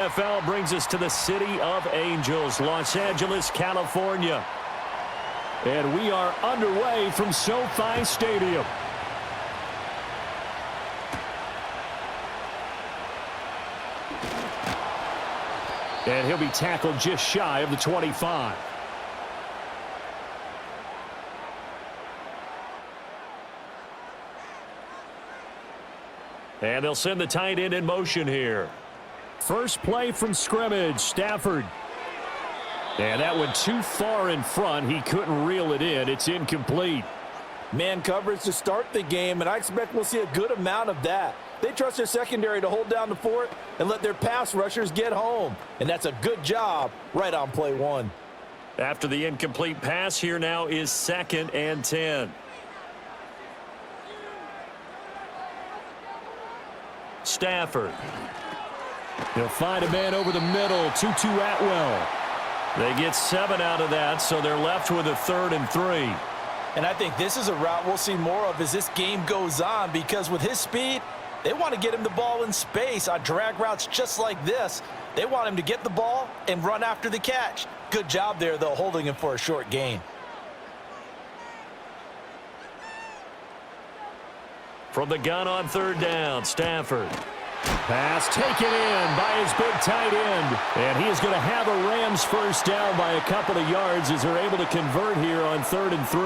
NFL brings us to the City of Angels, Los Angeles, California. And we are underway from SoFi Stadium. And he'll be tackled just shy of the 25. And they'll send the tight end in motion here. First play from scrimmage, Stafford. And that went too far in front. He couldn't reel it in. It's incomplete. Man coverage to start the game, and I expect we'll see a good amount of that. They trust their secondary to hold down the fort and let their pass rushers get home. And that's a good job right on play one. After the incomplete pass, here now is 2nd and 10. Stafford. He'll find a man over the middle. 2-2 Atwell. They get 7 out of that, so they're left with a 3rd and 3. And I think this is a route we'll see more of as this game goes on, because with his speed, they want to get him the ball in space on drag routes just like this. They want him to get the ball and run after the catch. Good job there, though, holding him for a short gain. From the gun on 3rd down, Stafford. Pass taken in by his big tight end. And he is going to have a Rams first down by a couple of yards as they're able to convert here on 3rd and 3.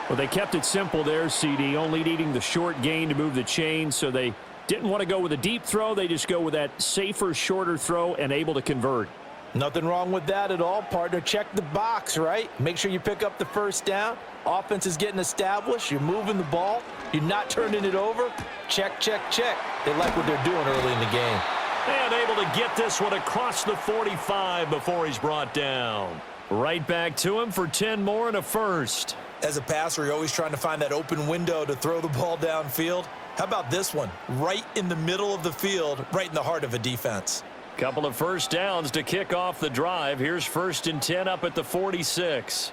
Well, they kept it simple there, CD, only needing the short gain to move the chain, so they didn't want to go with a deep throw. They just go with that safer, shorter throw and able to convert. Nothing wrong with that at all, partner. Check the box, right? Make sure you pick up the first down. Offense is getting established. You're moving the ball. You're not turning it over. Check, check, check. They like what they're doing early in the game. And able to get this one across the 45 before he's brought down. Right back to him for 10 more and a first. As a passer, you're always trying to find that open window to throw the ball downfield. How about this one? Right in the middle of the field, right in the heart of a defense. Couple of first downs to kick off the drive. Here's 1st and 10 up at the 46.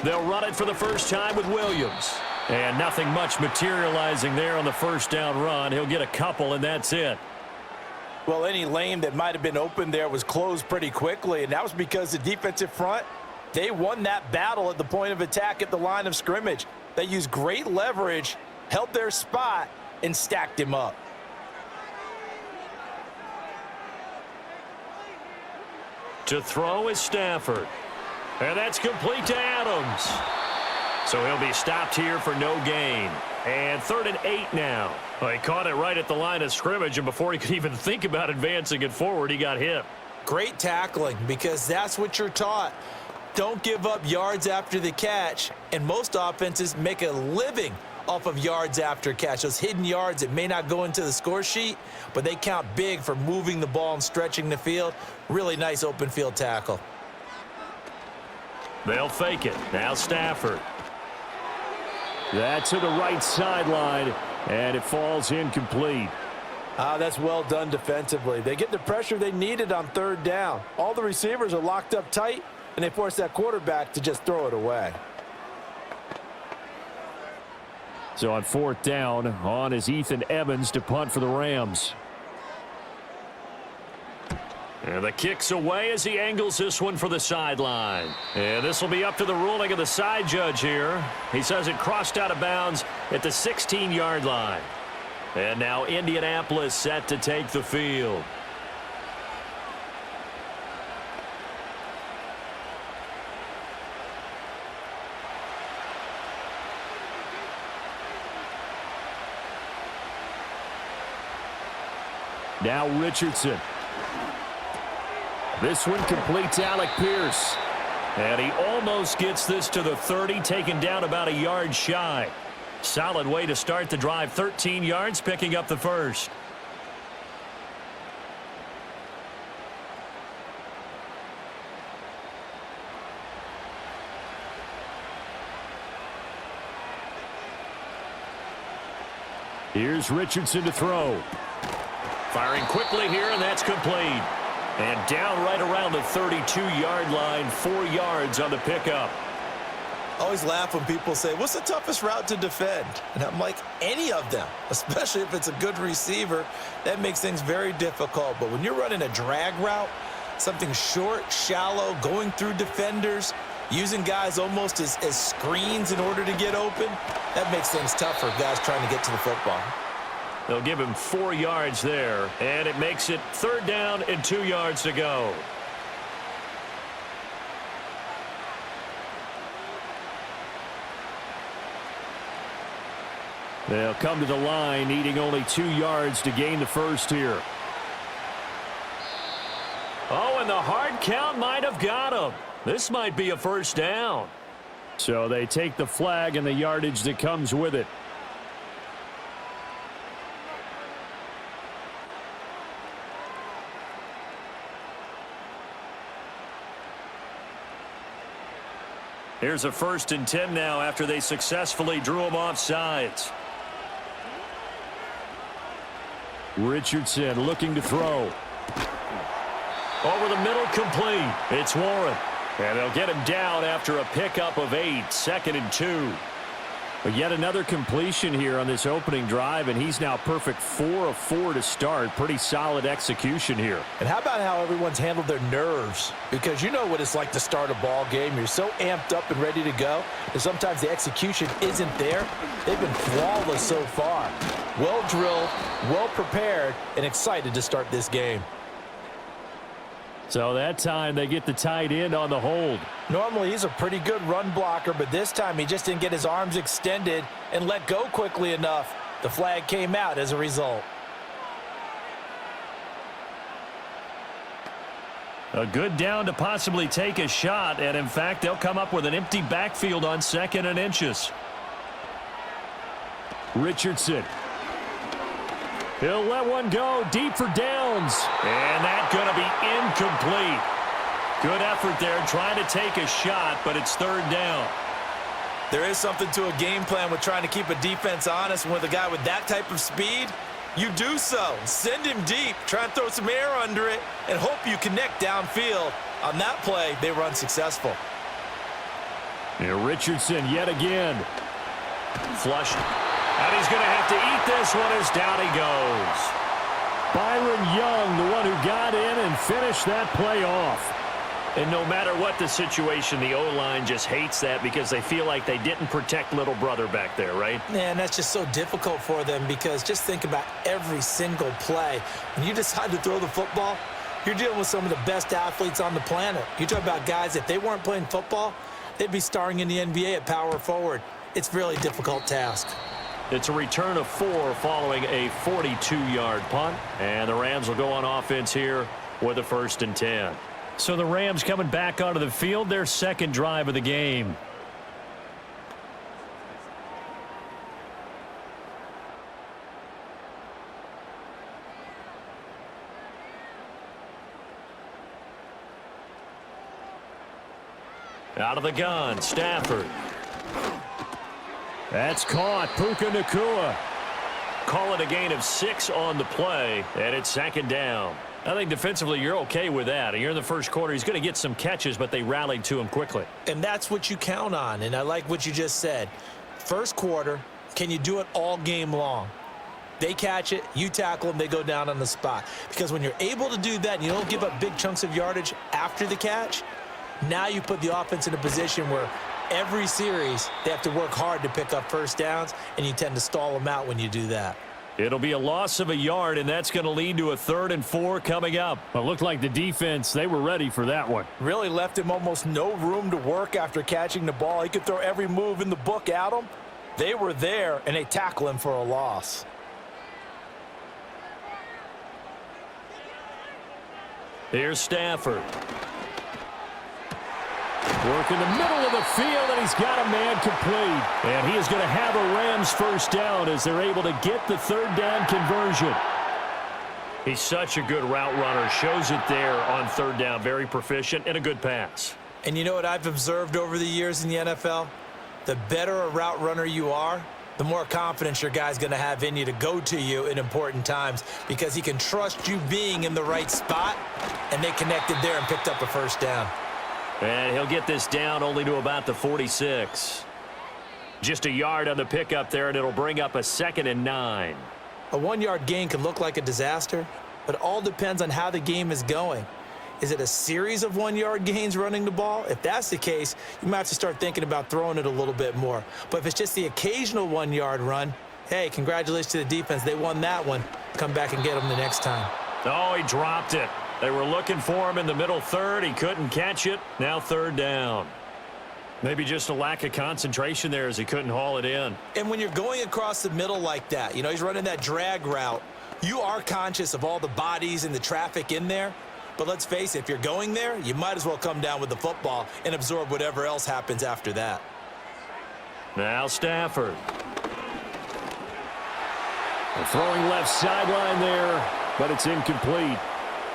They'll run it for the first time with Williams. And nothing much materializing there on the first down run. He'll get a couple, and that's it. Well, any lane that might have been open there was closed pretty quickly, and that was because the defensive front, they won that battle at the point of attack at the line of scrimmage. They used great leverage, held their spot, and stacked him up. To throw is Stafford. And that's complete to Adams. So he'll be stopped here for no gain. And 3rd and 8 now. Well, he caught it right at the line of scrimmage, and before he could even think about advancing it forward, he got hit. Great tackling, because that's what you're taught. Don't give up yards after the catch, and most offenses make a living off of yards after catch. Those hidden yards that may not go into the score sheet, but they count big for moving the ball and stretching the field. Really nice open field tackle. They'll fake it. Now Stafford. That's to the right sideline, and it falls incomplete. That's well done defensively. They get the pressure they needed on 3rd down. All the receivers are locked up tight, and they force that quarterback to just throw it away. So on 4th down, on is Ethan Evans to punt for the Rams. And the kick's away as he angles this one for the sideline. And this will be up to the ruling of the side judge here. He says it crossed out of bounds at the 16-yard line. And now Indianapolis set to take the field. Now Richardson. This one completes Alec Pierce. And he almost gets this to the 30, taken down about a yard shy. Solid way to start the drive. 13 yards, picking up the first. Here's Richardson to throw. Firing quickly here, and that's complete. And down right around the 32-yard line, 4 yards on the pickup. I always laugh when people say, what's the toughest route to defend? And I'm like, any of them, especially if it's a good receiver. That makes things very difficult. But when you're running a drag route, something short, shallow, going through defenders, using guys almost as screens in order to get open, that makes things tough for guys trying to get to the football. They'll give him 4 yards there, and it makes it 3rd down and 2 yards to go. They'll come to the line, needing only 2 yards to gain the first here. Oh, and the hard count might have got him. This might be a first down. So they take the flag and the yardage that comes with it. Here's a 1st and 10 now after they successfully drew him off sides. Richardson looking to throw. Over the middle, complete. It's Warren. And they'll get him down after a pickup of 8, 2nd and 2. But yet another completion here on this opening drive, and he's now perfect 4 of 4 to start. Pretty solid execution here. And how about how everyone's handled their nerves? Because you know what it's like to start a ball game. You're so amped up and ready to go, and sometimes the execution isn't there. They've been flawless so far. Well drilled, well prepared, and excited to start this game. So that time they get the tight end on the hold. Normally he's a pretty good run blocker, but this time he just didn't get his arms extended and let go quickly enough. The flag came out as a result. A good down to possibly take a shot, and in fact they'll come up with an empty backfield on 2nd and inches. Richardson. He'll let one go deep for downs. And that's going to be incomplete. Good effort there trying to take a shot, but it's 3rd down. There is something to a game plan with trying to keep a defense honest. With a guy with that type of speed, you do so. Send him deep, try and throw some air under it, and hope you connect downfield. On that play, they run successful. Here Richardson yet again. Flushed. And he's going to have to eat this one as down he goes. Byron Young, the one who got in and finished that play off. And no matter what the situation, the O-line just hates that because they feel like they didn't protect little brother back there, right? Man, that's just so difficult for them because just think about every single play. When you decide to throw the football, you're dealing with some of the best athletes on the planet. You talk about guys, if they weren't playing football, they'd be starring in the NBA at power forward. It's a really difficult task. It's a return of 4 following a 42-yard punt. And the Rams will go on offense here with a 1st and 10. So the Rams coming back onto the field, their 2nd drive of the game. Out of the gun, Stafford. That's caught. Puka Nacua. Call it a gain of 6 on the play, and it's 2nd down. I think defensively you're okay with that. You're in the first quarter. He's going to get some catches, but they rallied to him quickly. And that's what you count on, and I like what you just said. First quarter, can you do it all game long? They catch it, you tackle them, they go down on the spot. Because when you're able to do that and you don't give up big chunks of yardage after the catch, now you put the offense in a position where every series they have to work hard to pick up first downs, and you tend to stall them out when you do that. It'll be a loss of a yard, and that's going to lead to a 3rd and 4 coming up. It looked like the defense, they were ready for that one. Really left him almost no room to work after catching the ball. He could throw every move in the book at him. They were there, and they tackle him for a loss. Here's Stafford. Work in the middle of the field, and he's got a man complete. And he is going to have a Rams 1st down as they're able to get the 3rd down conversion. He's such a good route runner. Shows it there on 3rd down. Very proficient and a good pass. And you know what I've observed over the years in the NFL? The better a route runner you are, the more confidence your guy's going to have in you to go to you in important times because he can trust you being in the right spot, and they connected there and picked up a 1st down. And he'll get this down only to about the 46. Just a yard on the pickup there, and it'll bring up a 2nd and 9. A 1-yard gain can look like a disaster, but it all depends on how the game is going. Is it a series of 1-yard gains running the ball? If that's the case, you might have to start thinking about throwing it a little bit more. But if it's just the occasional 1-yard run, hey, congratulations to the defense. They won that one. Come back and get them the next time. Oh, he dropped it. They were looking for him in the middle third. He couldn't catch it. Now 3rd down. Maybe just a lack of concentration there as he couldn't haul it in. And when you're going across the middle like that, he's running that drag route, you are conscious of all the bodies and the traffic in there. But let's face it, if you're going there, you might as well come down with the football and absorb whatever else happens after that. Now Stafford. They're throwing left sideline there, but it's incomplete.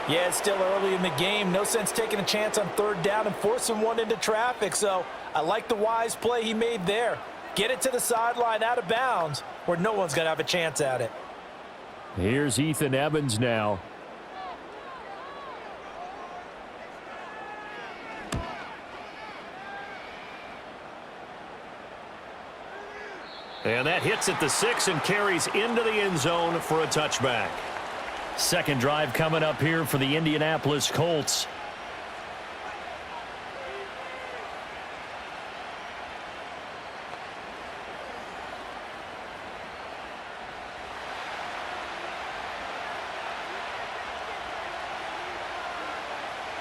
Yeah, it's still early in the game. No sense taking a chance on 3rd down and forcing one into traffic. So I like the wise play he made there. Get it to the sideline out of bounds where no one's going to have a chance at it. Here's Ethan Evans now. And that hits at the 6 and carries into the end zone for a touchback. Second drive coming up here for the Indianapolis Colts.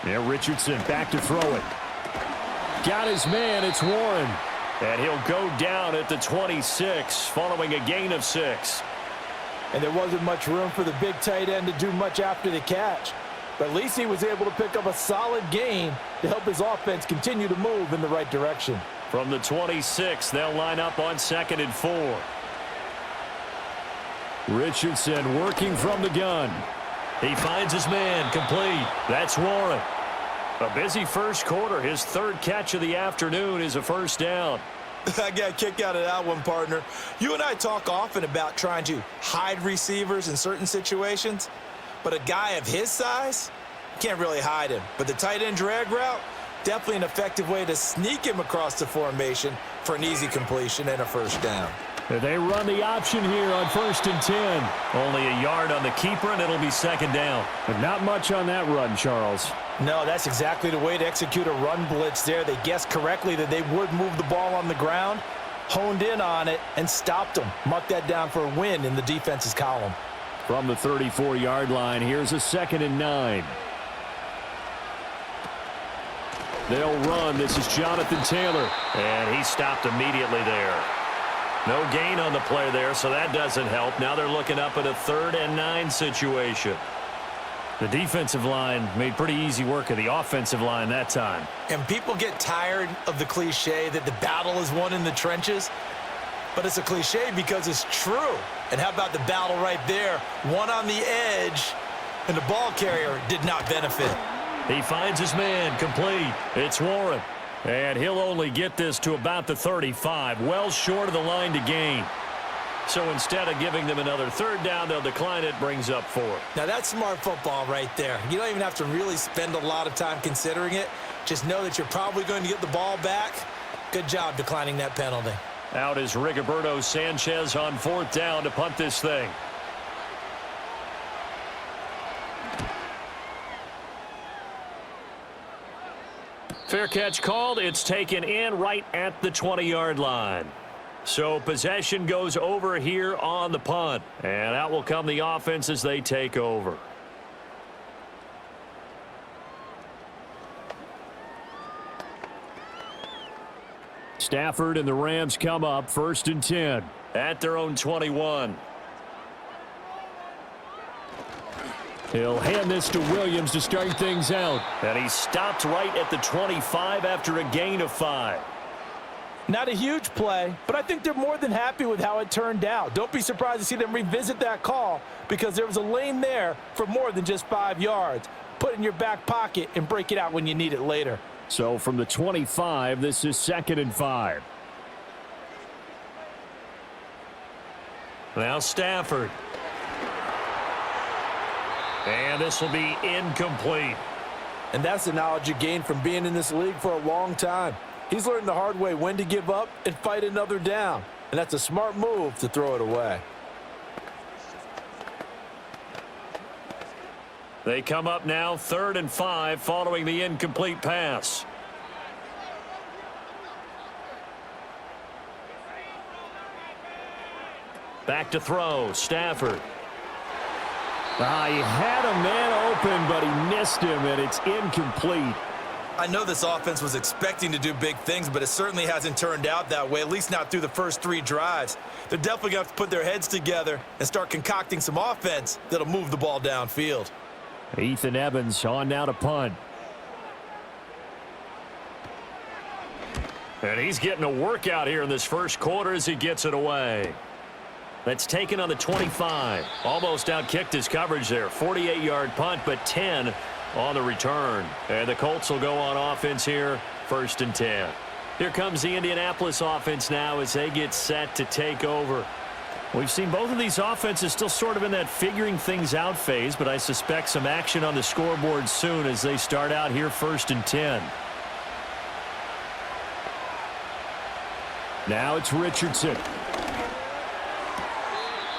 Yeah, Richardson back to throw it. Got his man, it's Warren. And he'll go down at the 26 following a gain of 6. And there wasn't much room for the big tight end to do much after the catch. But at least he was able to pick up a solid gain to help his offense continue to move in the right direction. From the 26, they'll line up on 2nd and 4. Richardson working from the gun. He finds his man, complete. That's Warren. A busy first quarter. His 3rd catch of the afternoon is a 1st down. I got a kick out of that one, partner. You and I talk often about trying to hide receivers in certain situations, but a guy of his size, can't really hide him. But the tight end drag route, definitely an effective way to sneak him across the formation for an easy completion and a 1st down. They run the option here on 1st and 10. Only a yard on the keeper, and it'll be 2nd down. But not much on that run, Charles. No, that's exactly the way to execute a run blitz there. They guessed correctly that they would move the ball on the ground, honed in on it, and stopped them. Mark that down for a win in the defense's column. From the 34-yard line, here's a 2nd and 9. They'll run. This is Jonathan Taylor. And he stopped immediately there. No gain on the play there, so that doesn't help. Now they're looking up at a 3rd and 9 situation. The defensive line made pretty easy work of the offensive line that time. And people get tired of the cliche that the battle is won in the trenches. But it's a cliche because it's true. And how about the battle right there? One on the edge, and the ball carrier did not benefit. He finds his man, complete. It's Warren. And he'll only get this to about the 35, well short of the line to gain. So instead of giving them another 3rd down, they'll decline it, brings up 4. Now that's smart football right there. You don't even have to really spend a lot of time considering it. Just know that you're probably going to get the ball back. Good job declining that penalty. Out is Rigoberto Sanchez on 4th down to punt this thing. Fair catch called. It's taken in right at the 20-yard line. So possession goes over here on the punt. And out will come the offense as they take over. Stafford and the Rams come up 1st and 10 at their own 21. He'll hand this to Williams to start things out. And he stopped right at the 25 after a gain of 5. Not a huge play, but I think they're more than happy with how it turned out. Don't be surprised to see them revisit that call because there was a lane there for more than just 5 yards. Put it in your back pocket and break it out when you need it later. So from the 25, this is 2nd and 5. Now Stafford. And this will be incomplete. And that's the knowledge you gain from being in this league for a long time. He's learned the hard way when to give up and fight another down. And that's a smart move to throw it away. They come up now 3rd and 5 following the incomplete pass. Back to throw, Stafford. He had a man open, but he missed him, and it's incomplete. I know this offense was expecting to do big things, but it certainly hasn't turned out that way, at least not through the first 3 drives. They're definitely going to have to put their heads together and start concocting some offense that'll move the ball downfield. Ethan Evans on now to punt. And he's getting a workout here in this first quarter as he gets it away. That's taken on the 25. Almost outkicked his coverage there. 48-yard punt, but 10 on the return. And the Colts will go on offense here, 1st and 10. Here comes the Indianapolis offense now as they get set to take over. We've seen both of these offenses still sort of in that figuring things out phase, but I suspect some action on the scoreboard soon as they start out here 1st and 10. Now it's Richardson.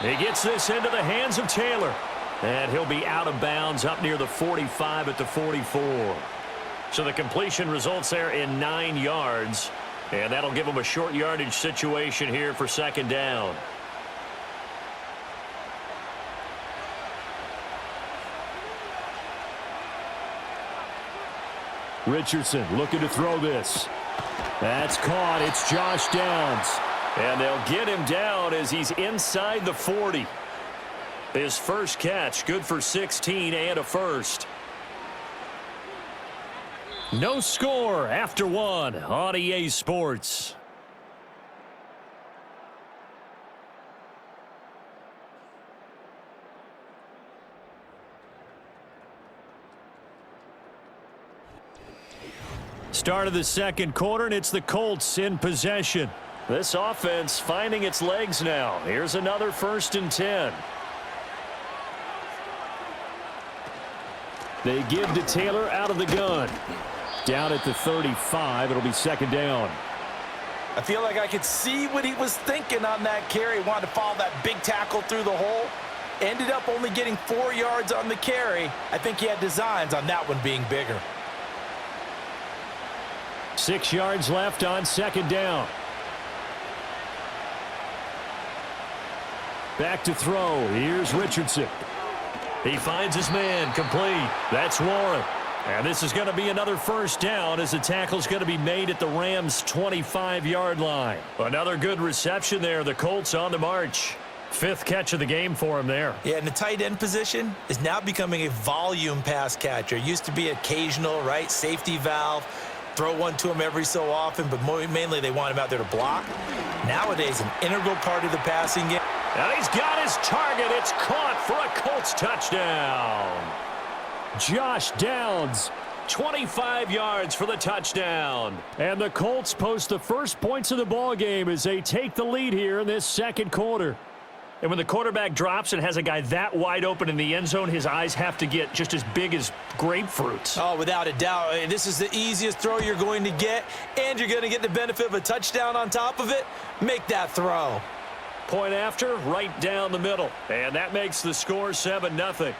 He gets this into the hands of Taylor. And he'll be out of bounds up near the 45 at the 44. So the completion results there in 9 yards. And that'll give him a short yardage situation here for 2nd down. Richardson looking to throw this. That's caught. It's Josh Downs. And they'll get him down as he's inside the 40. His first catch, good for 16 and a first. No score after 1 on EA Sports. Start of the second quarter, and it's the Colts in possession. This offense finding its legs now. Here's another 1st and 10. They give to Taylor out of the gun. Down at the 35, it'll be 2nd down. I feel like I could see what he was thinking on that carry. He wanted to follow that big tackle through the hole. Ended up only getting 4 yards on the carry. I think he had designs on that one being bigger. 6 yards left on 2nd down. Back to throw. Here's Richardson. He finds his man complete. That's Warren. And this is going to be another 1st down as the tackle's going to be made at the Rams' 25-yard line. Another good reception there. The Colts on the march. 5th catch of the game for him there. Yeah, and the tight end position is now becoming a volume pass catcher. Used to be occasional, right? Safety valve. Throw one to him every so often, but mainly they want him out there to block. Nowadays, an integral part of the passing game. And he's got his target. It's caught for a Colts touchdown. Josh Downs, 25 yards for the touchdown. And the Colts post the first points of the ball game as they take the lead here in this second quarter. And when the quarterback drops and has a guy that wide open in the end zone, his eyes have to get just as big as grapefruits. Oh, without a doubt. This is the easiest throw you're going to get, and you're going to get the benefit of a touchdown on top of it. Make that throw. Point after, right down the middle. And that makes the score 7-0.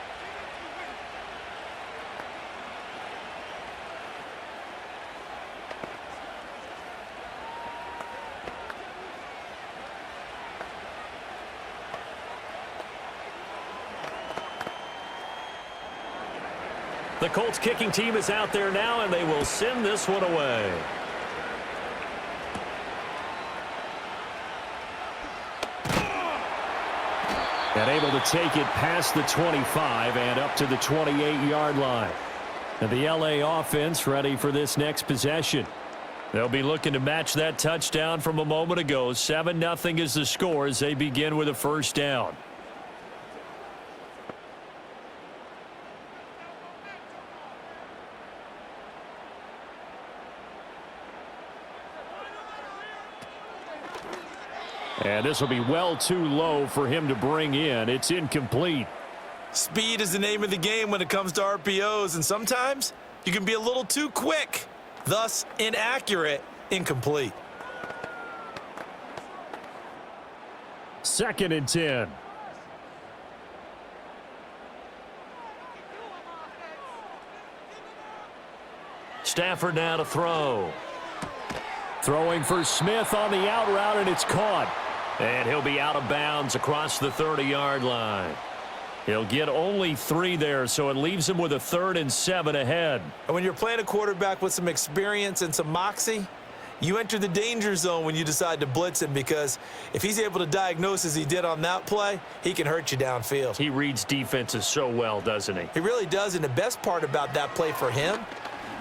The Colts kicking team is out there now, and they will send this one away. And able to take it past the 25 and up to the 28-yard line. And the LA offense ready for this next possession. They'll be looking to match that touchdown from a moment ago. 7-0 is the score as they begin with a 1st down. And this will be well too low for him to bring in. It's incomplete. Speed is the name of the game when it comes to RPOs, and sometimes You can be a little too quick, thus inaccurate, incomplete. 2nd and 10. Stafford now to throw. Throwing for Smith on the out route, and it's caught. And he'll be out of bounds across the 30-yard line. He'll get only 3 there, so it leaves him with a 3rd and 7 ahead. And when you're playing a quarterback with some experience and some moxie, you enter the danger zone when you decide to blitz him, because if he's able to diagnose as he did on that play, he can hurt you downfield. He reads defenses so well, doesn't he? He really does, and the best part about that play for him,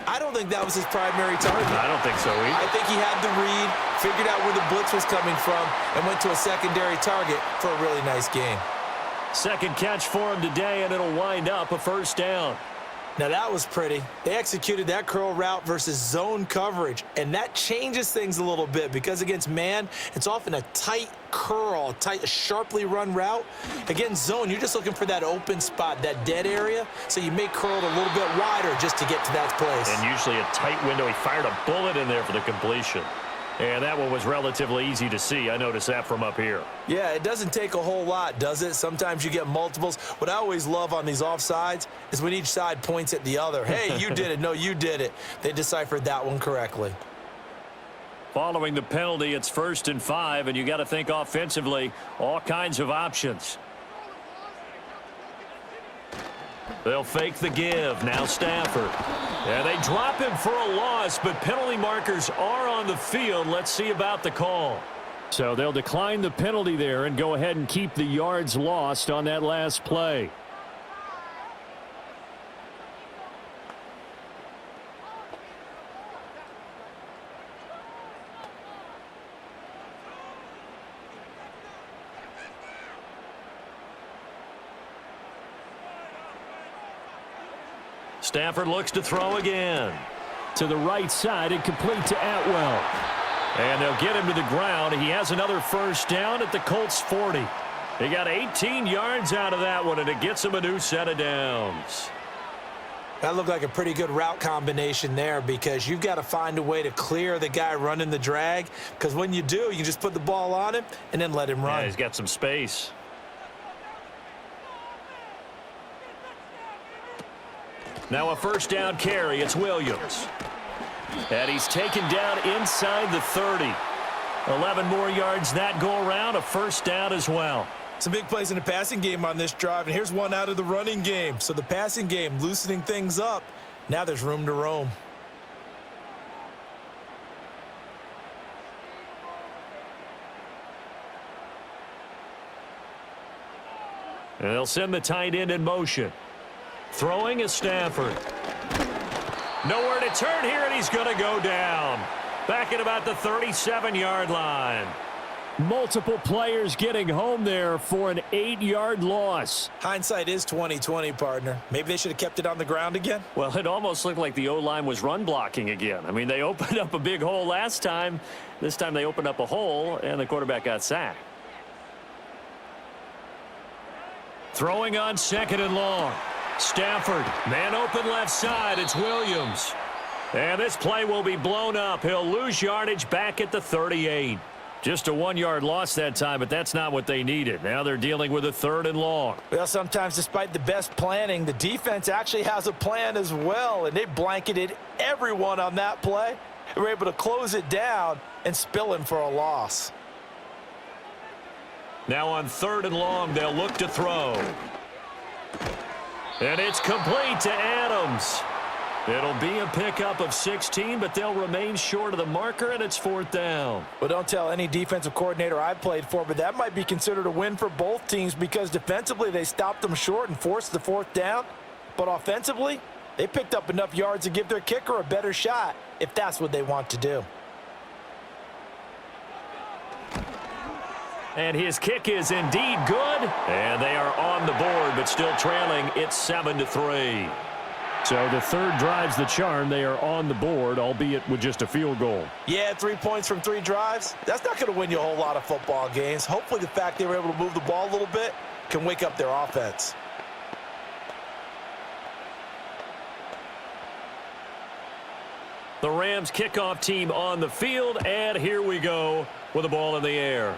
I don't think that was his primary target. I don't think so either. I think he had the read, figured out where the blitz was coming from, and went to a secondary target for a really nice game. 2nd catch for him today, and it'll wind up a 1st down. Now, that was pretty. They executed that curl route versus zone coverage, and that changes things a little bit because against man, it's often a tight curl, a sharply run route. Against zone, you're just looking for that open spot, that dead area, so you may curl it a little bit wider just to get to that place. And usually a tight window. He fired a bullet in there for the completion. And that one was relatively easy to see. I noticed that from up here. Yeah, it doesn't take a whole lot, does it? Sometimes you get multiples. What I always love on these offsides is when each side points at the other. Hey, you did it. No, you did it. They deciphered that one correctly. Following the penalty, it's 1st and 5, and you got to think offensively, all kinds of options. They'll fake the give. Now Stafford. Yeah, they drop him for a loss, but penalty markers are on the field. Let's see about the call. So they'll decline the penalty there and go ahead and keep the yards lost on that last play. Stafford looks to throw again. To the right side and complete to Atwell. And they'll get him to the ground. He has another 1st down at the Colts 40. He got 18 yards out of that one, and it gets him a new set of downs. That looked like a pretty good route combination there, because you've got to find a way to clear the guy running the drag, because when you do, you just put the ball on him and then let him run. Yeah, he's got some space. Now a 1st down carry. It's Williams. And he's taken down inside the 30. 11 more yards that go around. A 1st down as well. Some big plays in the passing game on this drive, and here's one out of the running game. So the passing game loosening things up. Now there's room to roam. And they'll send the tight end in motion. Throwing is Stafford. Nowhere to turn here, and he's going to go down. Back at about the 37-yard line. Multiple players getting home there for an 8-yard loss. Hindsight is 20/20, partner. Maybe they should have kept it on the ground again. Well, it almost looked like the O-line was run blocking again. I mean, they opened up a big hole last time. This time they opened up a hole, and the quarterback got sacked. Throwing on 2nd and long. Stafford, man open left side. It's Williams. And this play will be blown up. He'll lose yardage back at the 38. Just a 1-yard loss that time, but that's not what they needed. Now they're dealing with a 3rd and long. Well, sometimes despite the best planning, the defense actually has a plan as well, and they blanketed everyone on that play. They were able to close it down and spill him for a loss. Now on 3rd and long, they'll look to throw. And it's complete to Adams. It'll be a pickup of 16, but they'll remain short of the marker, and it's 4th down. Well, don't tell any defensive coordinator I played for, but that might be considered a win for both teams, because defensively they stopped them short and forced the 4th down. But offensively, they picked up enough yards to give their kicker a better shot if that's what they want to do. And his kick is indeed good. And they are on the board, but still trailing. It's 7-3. So the 3rd drive's the charm. They are on the board, albeit with just a field goal. Yeah, 3 points from 3 drives. That's not going to win you a whole lot of football games. Hopefully the fact they were able to move the ball a little bit can wake up their offense. The Rams kickoff team on the field, and here we go with the ball in the air.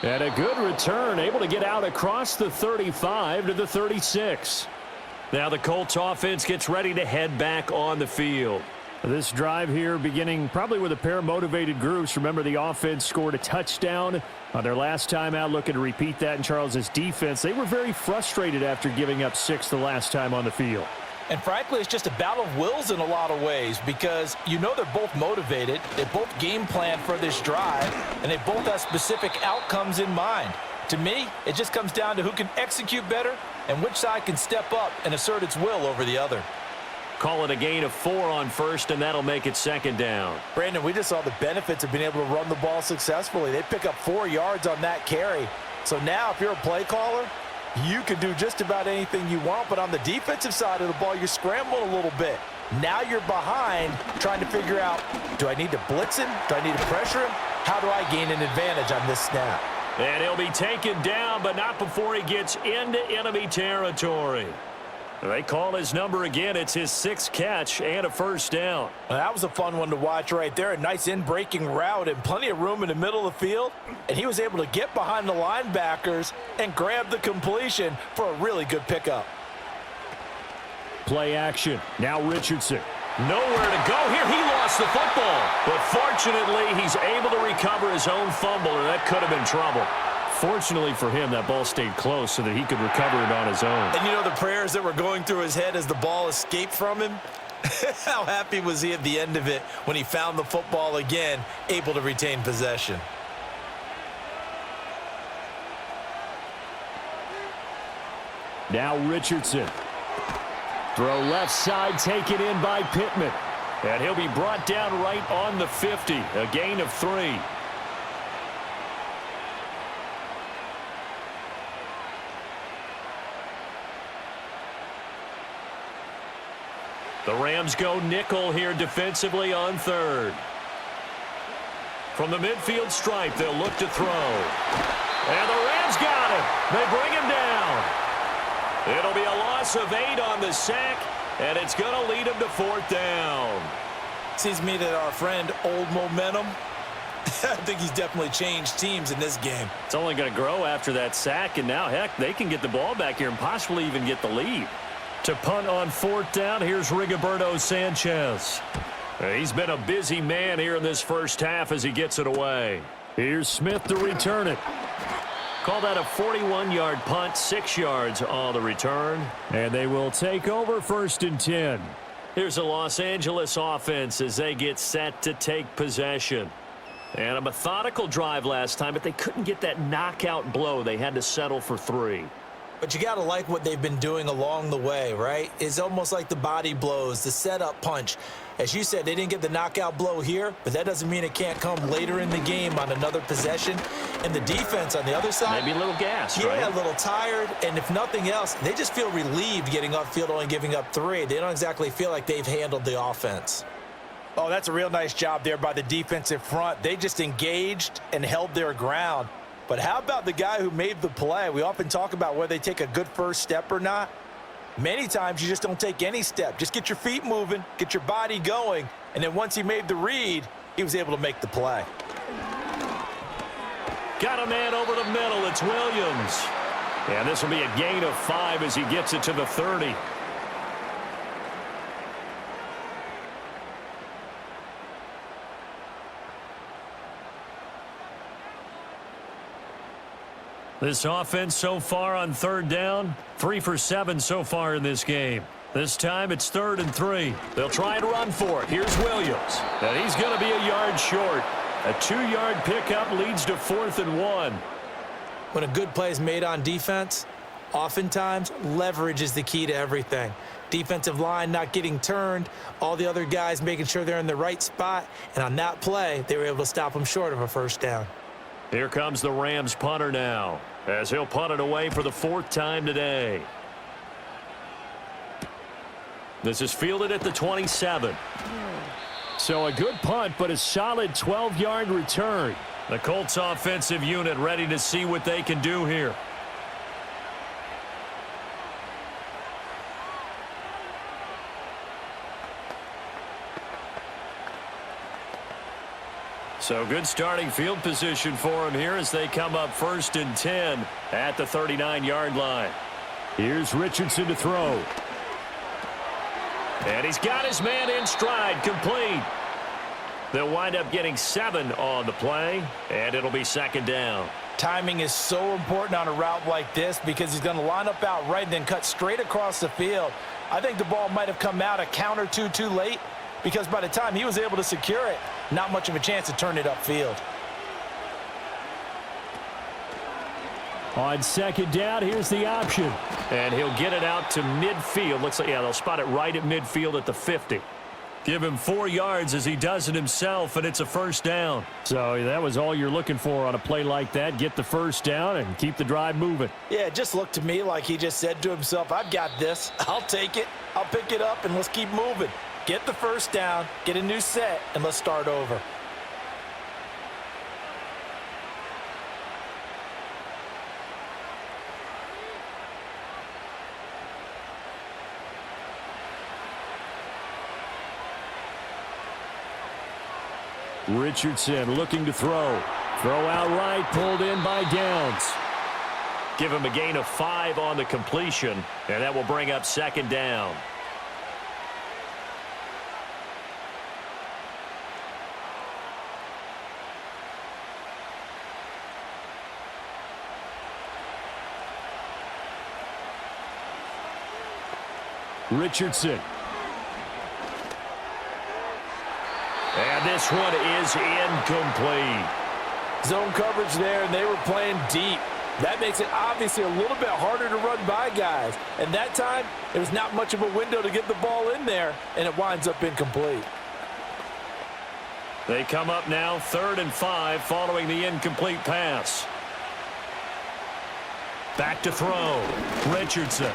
And a good return, able to get out across the 35 to the 36. Now the Colts offense gets ready to head back on the field. This drive here beginning probably with a pair of motivated groups. Remember, the offense scored a touchdown on their last time out, looking to repeat that in Charles's defense. They were very frustrated after giving up 6 the last time on the field. And frankly, it's just a battle of wills in a lot of ways because you know they're both motivated, they both game plan for this drive, and they both have specific outcomes in mind. To me, it just comes down to who can execute better and which side can step up and assert its will over the other. Call it a gain of 4 on first, and that'll make it second down. Brandon, we just saw the benefits of being able to run the ball successfully. They pick up 4 yards on that carry. So now if you're a play caller, you can do just about anything you want, but on the defensive side of the ball, you're scrambling a little bit. Now you're behind trying to figure out, do I need to blitz him? Do I need to pressure him? How do I gain an advantage on this snap? And he'll be taken down, but not before he gets into enemy territory. They call his number again. It's his 6th catch and a first down. Well, that was a fun one to watch right there. A nice in-breaking route and plenty of room in the middle of the field. And he was able to get behind the linebackers and grab the completion for a really good pickup. Play action. Now Richardson. Nowhere to go here. He lost the football. But fortunately, he's able to recover his own fumble, and that could have been trouble. Fortunately for him, that ball stayed close so that he could recover it on his own. And you know the prayers that were going through his head as the ball escaped from him? How happy was he at the end of it when he found the football again, able to retain possession? Now Richardson. Throw left side, taken in by Pittman. And he'll be brought down right on the 50, a gain of 3. The Rams go nickel here defensively on 3rd. From the midfield stripe, they'll look to throw. And the Rams got him. They bring him down. It'll be a loss of 8 on the sack, and it's going to lead him to 4th down. Seems to me that our friend Old Momentum, I think he's definitely changed teams in this game. It's only going to grow after that sack, and now, heck, they can get the ball back here and possibly even get the lead. To punt on 4th down, here's Rigoberto Sanchez. He's been a busy man here in this first half as he gets it away. Here's Smith to return it. Call that a 41-yard punt, 6 yards on the return. And they will take over 1st and 10. Here's the Los Angeles offense as they get set to take possession. And a methodical drive last time, but they couldn't get that knockout blow. They had to settle for 3. But you got to like what they've been doing along the way, right? It's almost like the body blows, the setup punch. As you said, they didn't get the knockout blow here, but that doesn't mean it can't come later in the game on another possession. And the defense on the other side, maybe a little gassed, right? Yeah, a little tired. And if nothing else, they just feel relieved getting upfield, only giving up 3. They don't exactly feel like they've handled the offense. Oh, that's a real nice job there by the defensive front. They just engaged and held their ground. But how about the guy who made the play? We often talk about whether they take a good first step or not. Many times you just don't take any step. Just get your feet moving, get your body going, and then once he made the read, he was able to make the play. Got a man over the middle. It's Williams. And this will be a gain of 5 as he gets it to the 30. This offense so far on 3rd down, 3 for 7 so far in this game. This time it's 3rd and 3. They'll try and run for it. Here's Williams. And he's going to be a yard short. A 2-yard pickup leads to 4th and 1. When a good play is made on defense, oftentimes leverage is the key to everything. Defensive line not getting turned, all the other guys making sure they're in the right spot, and on that play, they were able to stop them short of a first down. Here comes the Rams punter now, as he'll punt it away for the 4th time today. This is fielded at the 27. So a good punt, but a solid 12-yard return. The Colts offensive unit ready to see what they can do here. So good starting field position for him here as they come up 1st and 10 at the 39-yard line. Here's Richardson to throw. And he's got his man in stride, complete. They'll wind up getting 7 on the play, and it'll be 2nd down. Timing is so important on a route like this because he's going to line up out right and then cut straight across the field. I think the ball might have come out a count or two too late because by the time he was able to secure it, not much of a chance to turn it upfield. On 2nd down, here's the option. And he'll get it out to midfield. Looks like, yeah, they'll spot it right at midfield at the 50. Give him 4 yards as he does it himself, and it's a 1st down. So that was all you're looking for on a play like that. Get the 1st down and keep the drive moving. Yeah, it just looked to me like he just said to himself, I've got this. I'll take it. I'll pick it up, and let's keep moving. Get the 1st down, get a new set, and let's start over. Richardson looking to throw. Throw out right, pulled in by Downs. Give him a gain of 5 on the completion, and that will bring up 2nd down. Richardson. And this one is incomplete. Zone coverage there, and they were playing deep. That makes it obviously a little bit harder to run by guys. And that time, there was not much of a window to get the ball in there, and it winds up incomplete. They come up now 3rd and 5 following the incomplete pass. Back to throw. Richardson.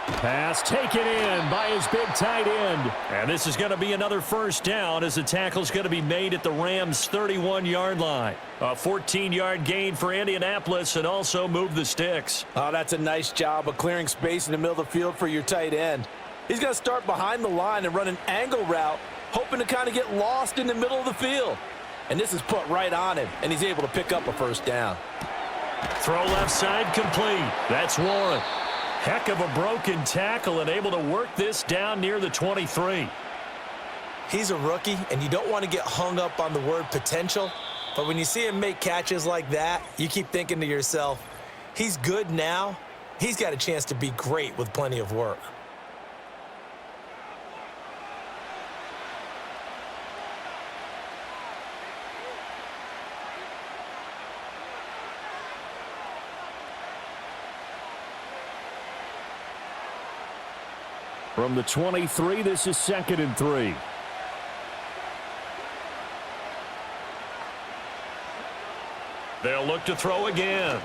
Pass taken in by his big tight end. And this is going to be another 1st down as the tackle's going to be made at the Rams' 31-yard line. A 14-yard gain for Indianapolis and also move the sticks. Oh, that's a nice job of clearing space in the middle of the field for your tight end. He's going to start behind the line and run an angle route, hoping to kind of get lost in the middle of the field. And this is put right on him, and he's able to pick up a 1st down. Throw left side complete. That's Warren. Heck of a broken tackle and able to work this down near the 23. He's a rookie, and you don't want to get hung up on the word potential. But when you see him make catches like that, you keep thinking to yourself, he's good now. He's got a chance to be great with plenty of work. From the 23, this is 2nd and 3. They'll look to throw again.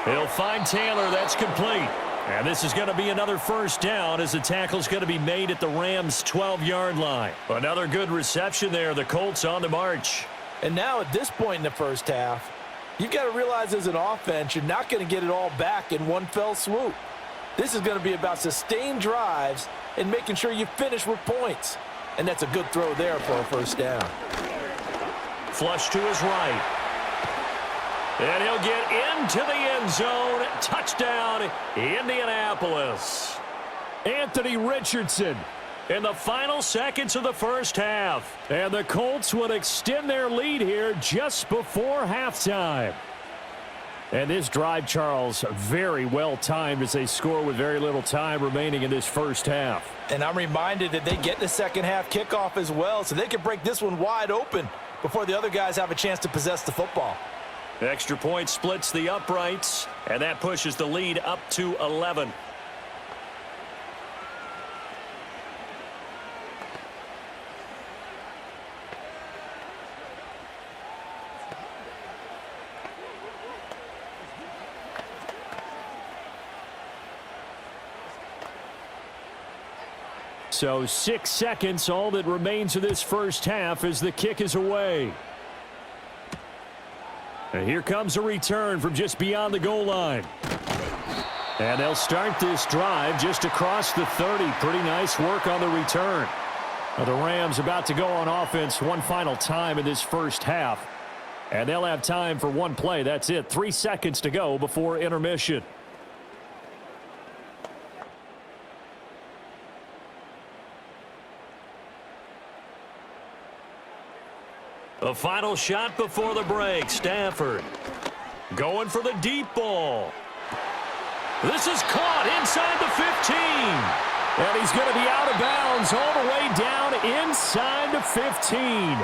He'll find Taylor. That's complete. And this is going to be another 1st down as the tackle's going to be made at the Rams' 12-yard line. Another good reception there. The Colts on the march. And now at this point in the 1st half, you've got to realize as an offense, you're not going to get it all back in one fell swoop. This is going to be about sustained drives and making sure you finish with points. And that's a good throw there for a 1st down. Flush to his right. And he'll get into the end zone. Touchdown, Indianapolis. Anthony Richardson in the final seconds of the 1st half. And the Colts would extend their lead here just before halftime. And this drive, Charles, very well timed as they score with very little time remaining in this 1st half. And I'm reminded that they get the 2nd half kickoff as well, so they can break this one wide open before the other guys have a chance to possess the football. Extra point splits the uprights, and that pushes the lead up to 11. So 6 seconds, all that remains of this 1st half as the kick is away. And here comes a return from just beyond the goal line. And they'll start this drive just across the 30. Pretty nice work on the return. Well, the Rams about to go on offense one final time in this first half. And they'll have time for one play. That's it. 3 seconds to go before intermission. The final shot before the break. Stafford going for the deep ball. This is caught inside the 15. And he's going to be out of bounds all the way down inside the 15.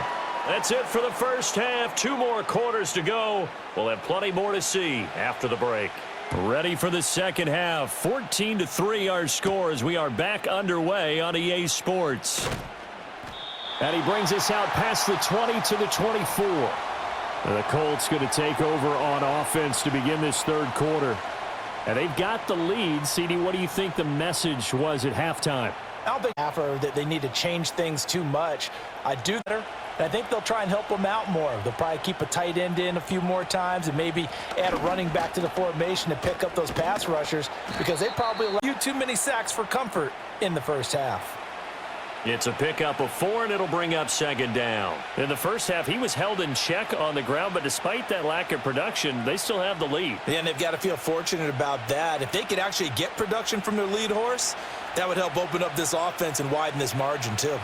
That's it for the first half. 2 more quarters to go. We'll have plenty more to see after the break. Ready for the second half. 14-3 our score as we are back underway on EA Sports. And he brings us out past the 20 to the 24. The Colts going to take over on offense to begin this third quarter. And they've got the lead. CD, what do you think the message was at halftime? I don't think that they need to change things too much. I do better. And I think they'll try and help them out more. They'll probably keep a tight end in a few more times and maybe add a running back to the formation to pick up those pass rushers because they probably allow you too many sacks for comfort in the first half. It's a pickup of 4, and it'll bring up second down. In the first half, he was held in check on the ground, but despite that lack of production, they still have the lead. And they've got to feel fortunate about that. If they could actually get production from their lead horse, that would help open up this offense and widen this margin too.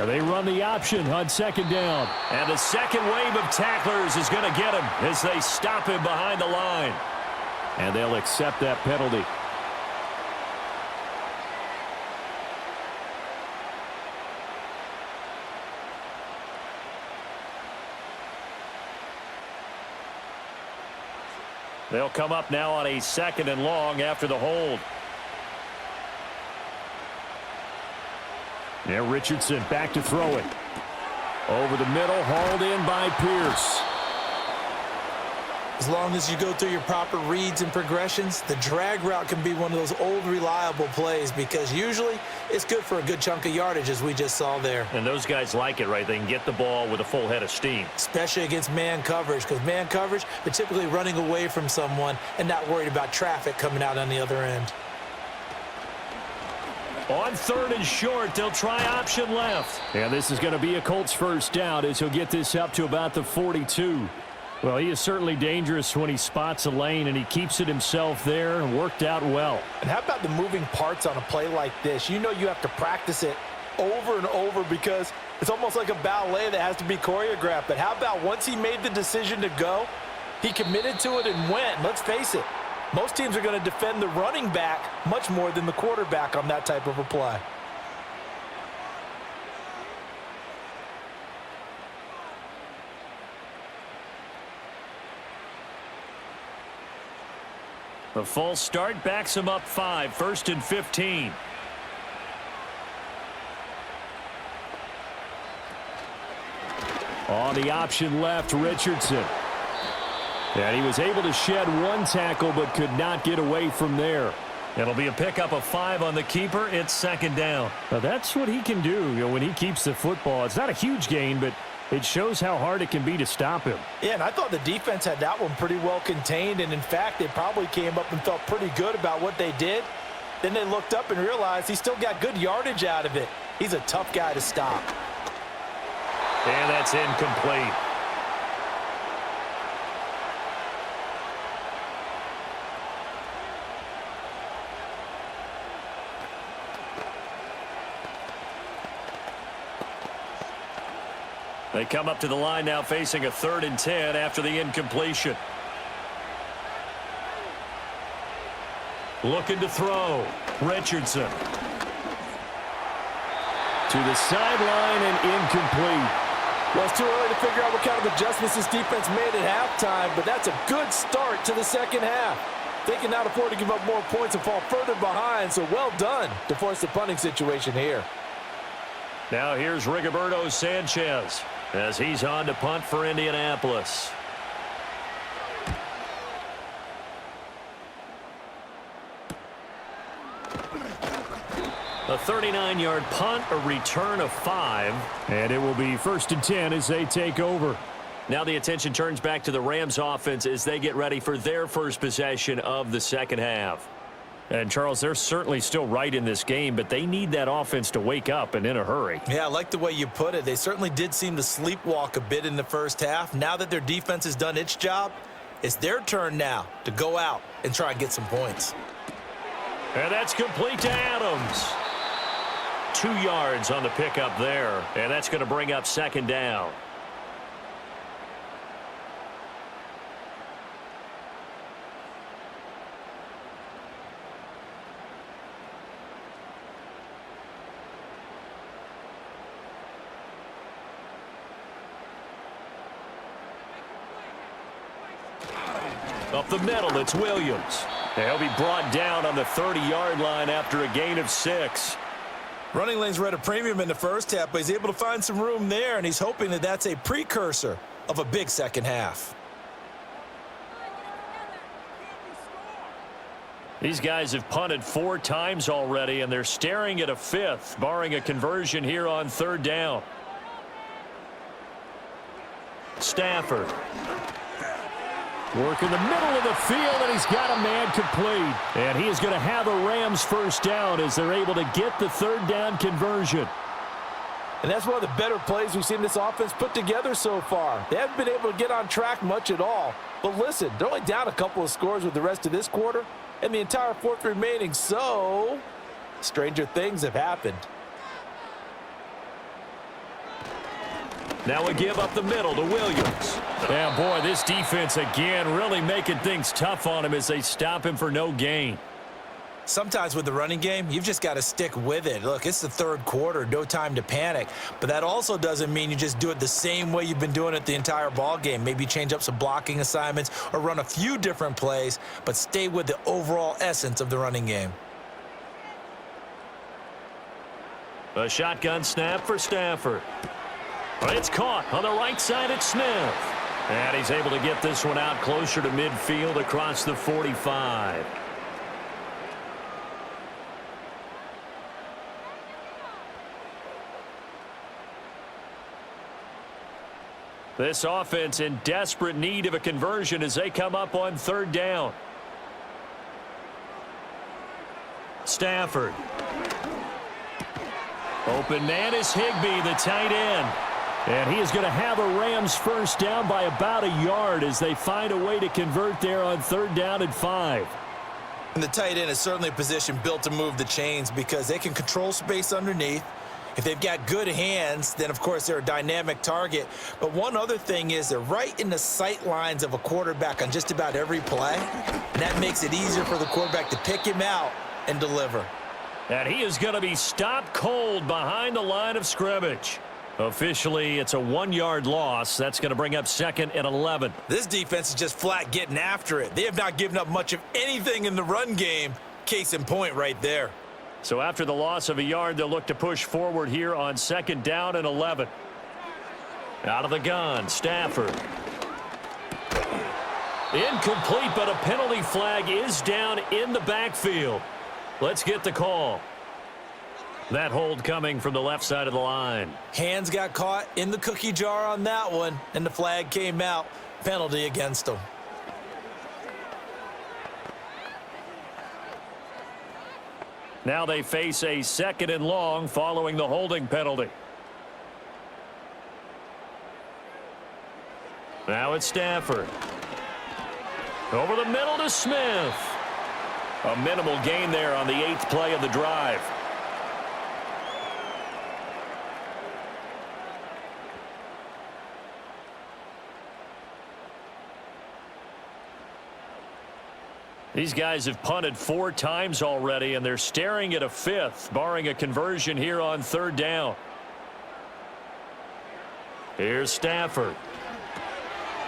They run the option on second down. And the second wave of tacklers is going to get him as they stop him behind the line. And they'll accept that penalty. They'll come up now on a 2nd and long after the hold. Yeah, Richardson back to throw it. Over the middle, hauled in by Pierce. As long as you go through your proper reads and progressions, the drag route can be one of those old reliable plays because usually it's good for a good chunk of yardage as we just saw there. And those guys like it, right? They can get the ball with a full head of steam. Especially against man coverage because man coverage, they're typically running away from someone and not worried about traffic coming out on the other end. On 3rd and short, they'll try option left. And this is going to be a Colts first down as he'll get this up to about the 42. Well, he is certainly dangerous when he spots a lane, and he keeps it himself there and worked out well. And how about the moving parts on a play like this? You know you have to practice it over and over because it's almost like a ballet that has to be choreographed. But how about once he made the decision to go, he committed to it and went. Let's face it, most teams are going to defend the running back much more than the quarterback on that type of a play. The false start backs him up 5, 1st and 15. On the option left, Richardson. And he was able to shed 1 tackle but could not get away from there. It'll be a pickup of 5 on the keeper. It's 2nd down. Now that's what he can do, when he keeps the football. It's not a huge gain, but it shows how hard it can be to stop him. Yeah, and I thought the defense had that one pretty well contained, and in fact, they probably came up and felt pretty good about what they did. Then they looked up and realized he still got good yardage out of it. He's a tough guy to stop. And that's incomplete. They come up to the line now facing a 3rd and 10 after the incompletion. Looking to throw. Richardson. To the sideline and incomplete. Well, it's too early to figure out what kind of adjustments this defense made at halftime, but that's a good start to the second half. They cannot afford to give up more points and fall further behind, so well done to force the punting situation here. Now here's Rigoberto Sanchez as he's on to punt for Indianapolis. A 39-yard punt, a return of 5. And it will be 1st and 10 as they take over. Now the attention turns back to the Rams offense as they get ready for their first possession of the second half. And, Charles, they're certainly still right in this game, but they need that offense to wake up and in a hurry. Yeah, I like the way you put it. They certainly did seem to sleepwalk a bit in the first half. Now that their defense has done its job, it's their turn now to go out and try and get some points. And that's complete to Adams. 2 yards on the pickup there, and that's going to bring up second down. Up the middle, it's Williams. He'll be brought down on the 30-yard line after a gain of 6. Running lanes were at a premium in the first half, but he's able to find some room there, and he's hoping that that's a precursor of a big second half. These guys have punted 4 times already, and they're staring at a 5th, barring a conversion here on 3rd down. Stafford. Working the middle of the field, and he's got a man complete. And he is going to have a Rams first down as they're able to get the 3rd down conversion. And that's one of the better plays we've seen this offense put together so far. They haven't been able to get on track much at all. But listen, they're only down a couple of scores with the rest of this quarter and the entire 4th remaining. So, stranger things have happened. Now we give up the middle to Williams. And boy, this defense again really making things tough on him as they stop him for no gain. Sometimes with the running game, you've just got to stick with it. Look, it's the 3rd quarter, no time to panic. But that also doesn't mean you just do it the same way you've been doing it the entire ball game. Maybe change up some blocking assignments or run a few different plays, but stay with the overall essence of the running game. A shotgun snap for Stafford. It's caught on the right side at Smith. And he's able to get this one out closer to midfield across the 45. This offense in desperate need of a conversion as they come up on 3rd down. Stafford. Open man is Higbee, the tight end. And he is going to have a Rams first down by about a yard as they find a way to convert there on 3rd down and 5. And the tight end is certainly a position built to move the chains because they can control space underneath. If they've got good hands, then, of course, they're a dynamic target. But one other thing is they're right in the sight lines of a quarterback on just about every play. And that makes it easier for the quarterback to pick him out and deliver. And he is going to be stopped cold behind the line of scrimmage. Officially, it's a 1-yard loss. That's going to bring up 2nd and 11. This defense is just flat getting after it. They have not given up much of anything in the run game. Case in point right there. So after the loss of a yard, they'll look to push forward here on 2nd down and 11. Out of the gun, Stafford. Incomplete, but a penalty flag is down in the backfield. Let's get the call. That hold coming from the left side of the line. Hands got caught in the cookie jar on that one, and the flag came out. Penalty against them. Now they face a 2nd and long following the holding penalty. Now it's Stafford. Over the middle to Smith. A minimal gain there on the 8th play of the drive. These guys have punted 4 times already, and they're staring at a 5th, barring a conversion here on 3rd down. Here's Stafford.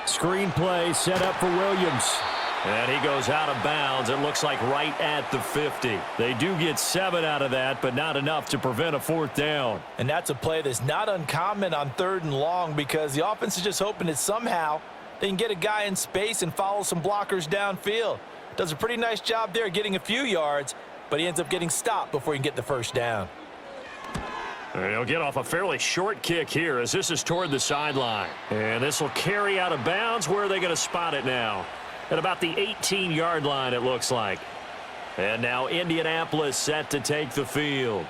Screen play set up for Williams. And he goes out of bounds. It looks like right at the 50. They do get 7 out of that, but not enough to prevent a 4th down. And that's a play that's not uncommon on 3rd and long because the offense is just hoping that somehow they can get a guy in space and follow some blockers downfield. Does a pretty nice job there getting a few yards, but he ends up getting stopped before he can get the first down. And he'll get off a fairly short kick here as this is toward the sideline. And this will carry out of bounds. Where are they going to spot it now? At about the 18-yard line, it looks like. And now Indianapolis set to take the field.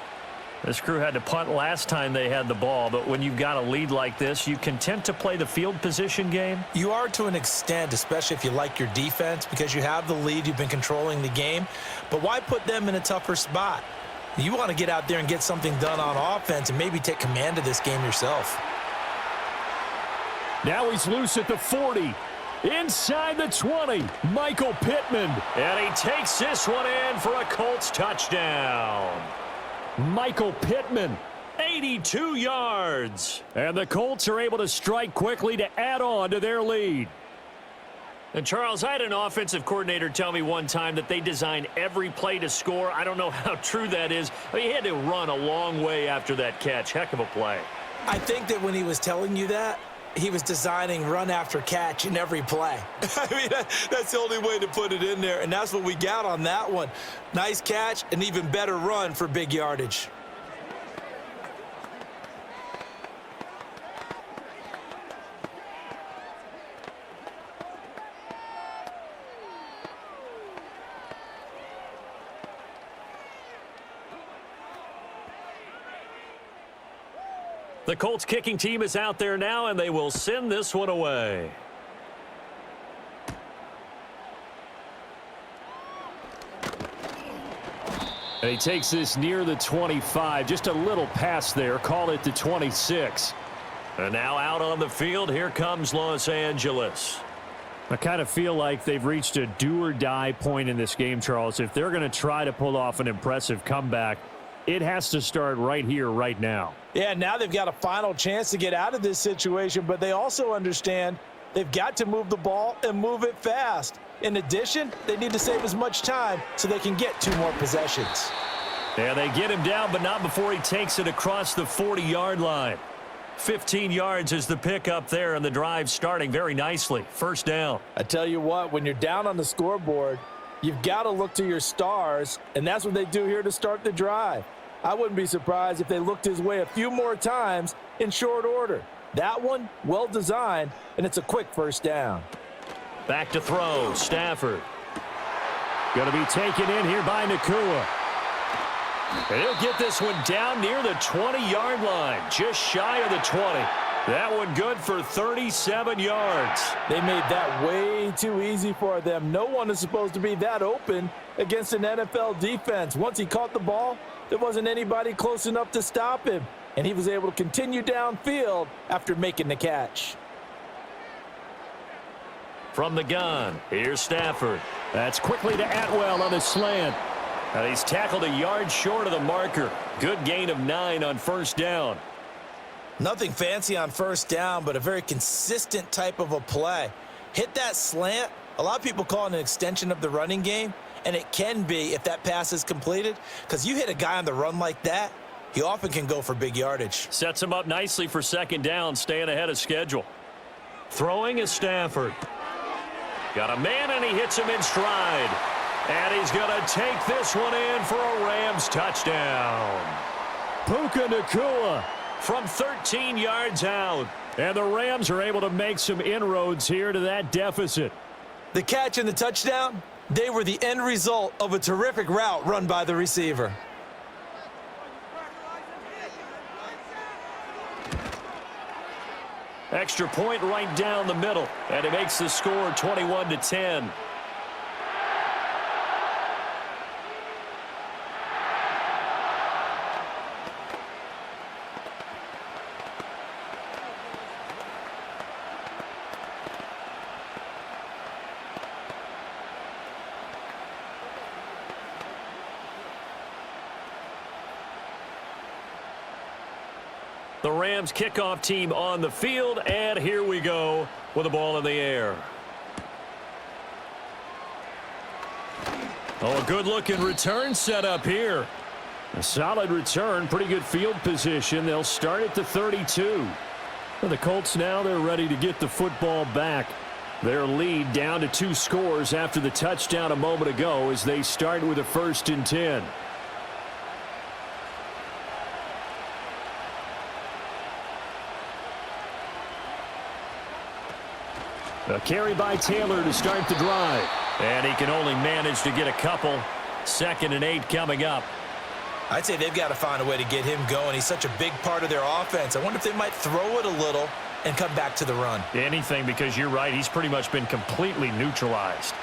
This crew had to punt last time they had the ball, but when you've got a lead like this, you content to play the field position game? You are to an extent, especially if you like your defense, because you have the lead, you've been controlling the game. But why put them in a tougher spot? You want to get out there and get something done on offense and maybe take command of this game yourself. Now he's loose at the 40. Inside the 20, Michael Pittman. And he takes this one in for a Colts touchdown. Michael Pittman, 82 yards. And the Colts are able to strike quickly to add on to their lead. And, Charles, I had an offensive coordinator tell me one time that they design every play to score. I don't know how true that is. He had to run a long way after that catch. Heck of a play. I think that when he was telling you that, he was designing run after catch in every play. I mean, that's the only way to put it in there, and that's what we got on that one. Nice catch, an even better run for big yardage. The Colts kicking team is out there now, and they will send this one away. And he takes this near the 25. Just a little pass there. Call it the 26. And now out on the field, here comes Los Angeles. I kind of feel like they've reached a do-or-die point in this game, Charles. If they're going to try to pull off an impressive comeback, it has to start right here, right now. Yeah, now they've got a final chance to get out of this situation, but they also understand they've got to move the ball and move it fast. In addition, they need to save as much time so they can get 2 more possessions. Yeah, they get him down, but not before he takes it across the 40-yard line. 15 yards is the pickup there, and the drive starting very nicely. First down. I tell you what, when you're down on the scoreboard, you've got to look to your stars, and that's what they do here to start the drive. I wouldn't be surprised if they looked his way a few more times in short order. That one, well designed, and it's a quick first down. Back to throw, Stafford. Going to be taken in here by Nakua. And he'll get this one down near the 20-yard line, just shy of the 20. That one good for 37 yards. They made that way too easy for them. No one is supposed to be that open against an NFL defense. Once he caught the ball, there wasn't anybody close enough to stop him, and he was able to continue downfield after making the catch. From the gun, here's Stafford. That's quickly to Atwell on the slant. And he's tackled a yard short of the marker. Good gain of 9 on first down. Nothing fancy on first down, but a very consistent type of a play. Hit that slant. A lot of people call it an extension of the running game, and it can be if that pass is completed, because you hit a guy on the run like that, he often can go for big yardage. Sets him up nicely for second down, staying ahead of schedule. Throwing is Stafford. Got a man, and he hits him in stride. And he's going to take this one in for a Rams touchdown. Puka Nakua from 13 yards out. And the Rams are able to make some inroads here to that deficit. The catch and the touchdown, they were the end result of a terrific route run by the receiver. Extra point right down the middle. And it makes the score 21-10. The Rams kickoff team on the field, and here we go with the ball in the air. Oh, a good-looking return set up here. A solid return, pretty good field position. They'll start at the 32. Well, the Colts now, they're ready to get the football back. Their lead down to 2 scores after the touchdown a moment ago as they start with a 1st and 10. A carry by Taylor to start the drive. And he can only manage to get a couple. 2nd and 8 coming up. I'd say they've got to find a way to get him going. He's such a big part of their offense. I wonder if they might throw it a little and come back to the run. Anything, because you're right. He's pretty much been completely neutralized.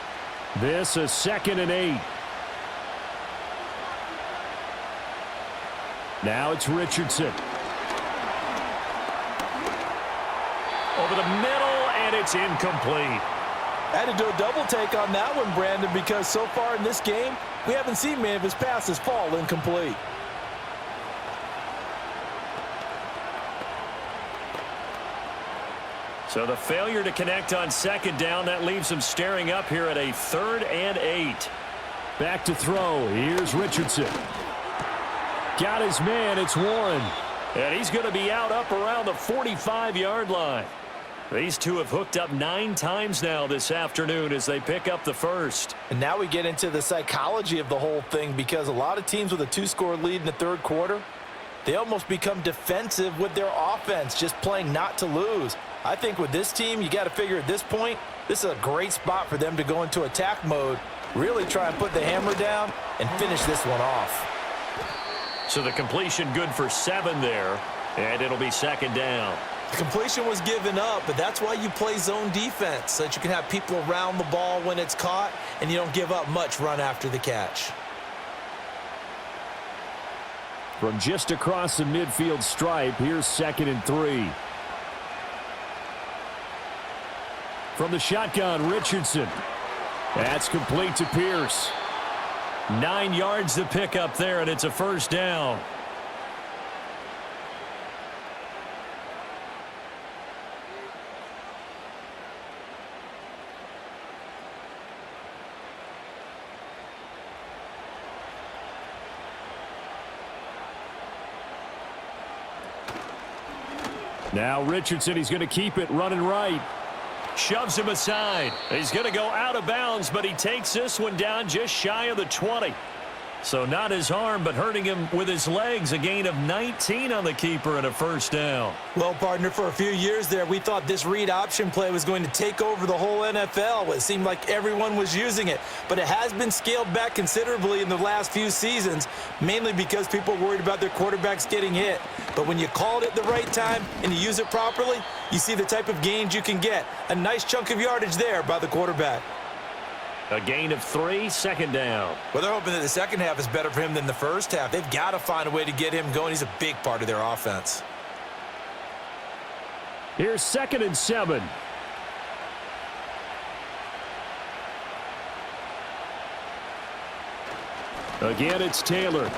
This is 2nd and 8. Now it's Richardson. Over the middle, and it's incomplete. I had to do a double take on that one, Brandon, because so far in this game, we haven't seen many of his passes fall incomplete. So the failure to connect on 2nd down, that leaves him staring up here at a 3rd and 8. Back to throw. Here's Richardson. Got his man. It's Warren. And he's going to be out up around the 45-yard line. These two have hooked up 9 times now this afternoon as they pick up the first. And now we get into the psychology of the whole thing, because a lot of teams with a 2-score lead in the 3rd quarter, they almost become defensive with their offense, just playing not to lose. I think with this team, you got to figure at this point, this is a great spot for them to go into attack mode, really try and put the hammer down and finish this one off. So the completion good for 7 there, and it'll be 2nd down. The completion was given up, but that's why you play zone defense, so that you can have people around the ball when it's caught, and you don't give up much run after the catch. From just across the midfield stripe, here's 2nd and 3. From the shotgun, Richardson. That's complete to Pierce. 9 yards to pick up there, and it's a 1st down. Now Richardson, he's going to keep it running right. Shoves him aside. He's going to go out of bounds, but he takes this one down just shy of the 20. So not his arm, but hurting him with his legs. A gain of 19 on the keeper and a 1st down. Well, partner, for a few years there, we thought this read option play was going to take over the whole NFL. It seemed like everyone was using it, but it has been scaled back considerably in the last few seasons, mainly because people are worried about their quarterbacks getting hit. But when you call it at the right time and you use it properly, you see the type of gains you can get. A nice chunk of yardage there by the quarterback. A gain of 3, 2nd down. Well, they're hoping that the second half is better for him than the first half. They've got to find a way to get him going. He's a big part of their offense. Here's 2nd and 7. Again, it's Taylor.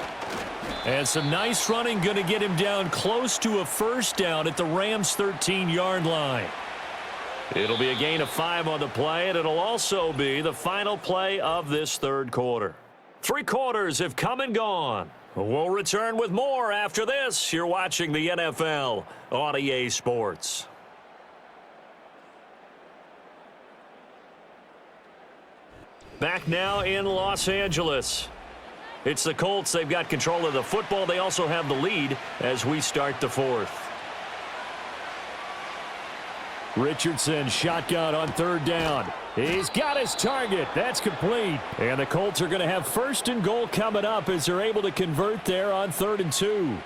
And some nice running, going to get him down close to a 1st down at the Rams' 13-yard line. It'll be a gain of 5 on the play, and it'll also be the final play of this 3rd quarter. 3 quarters have come and gone. We'll return with more after this. You're watching the NFL on EA Sports. Back now in Los Angeles. It's the Colts. They've got control of the football. They also have the lead as we start the 4th. Richardson, shotgun on 3rd down. He's got his target. That's complete. And the Colts are going to have 1st and goal coming up as they're able to convert there on 3rd and 2.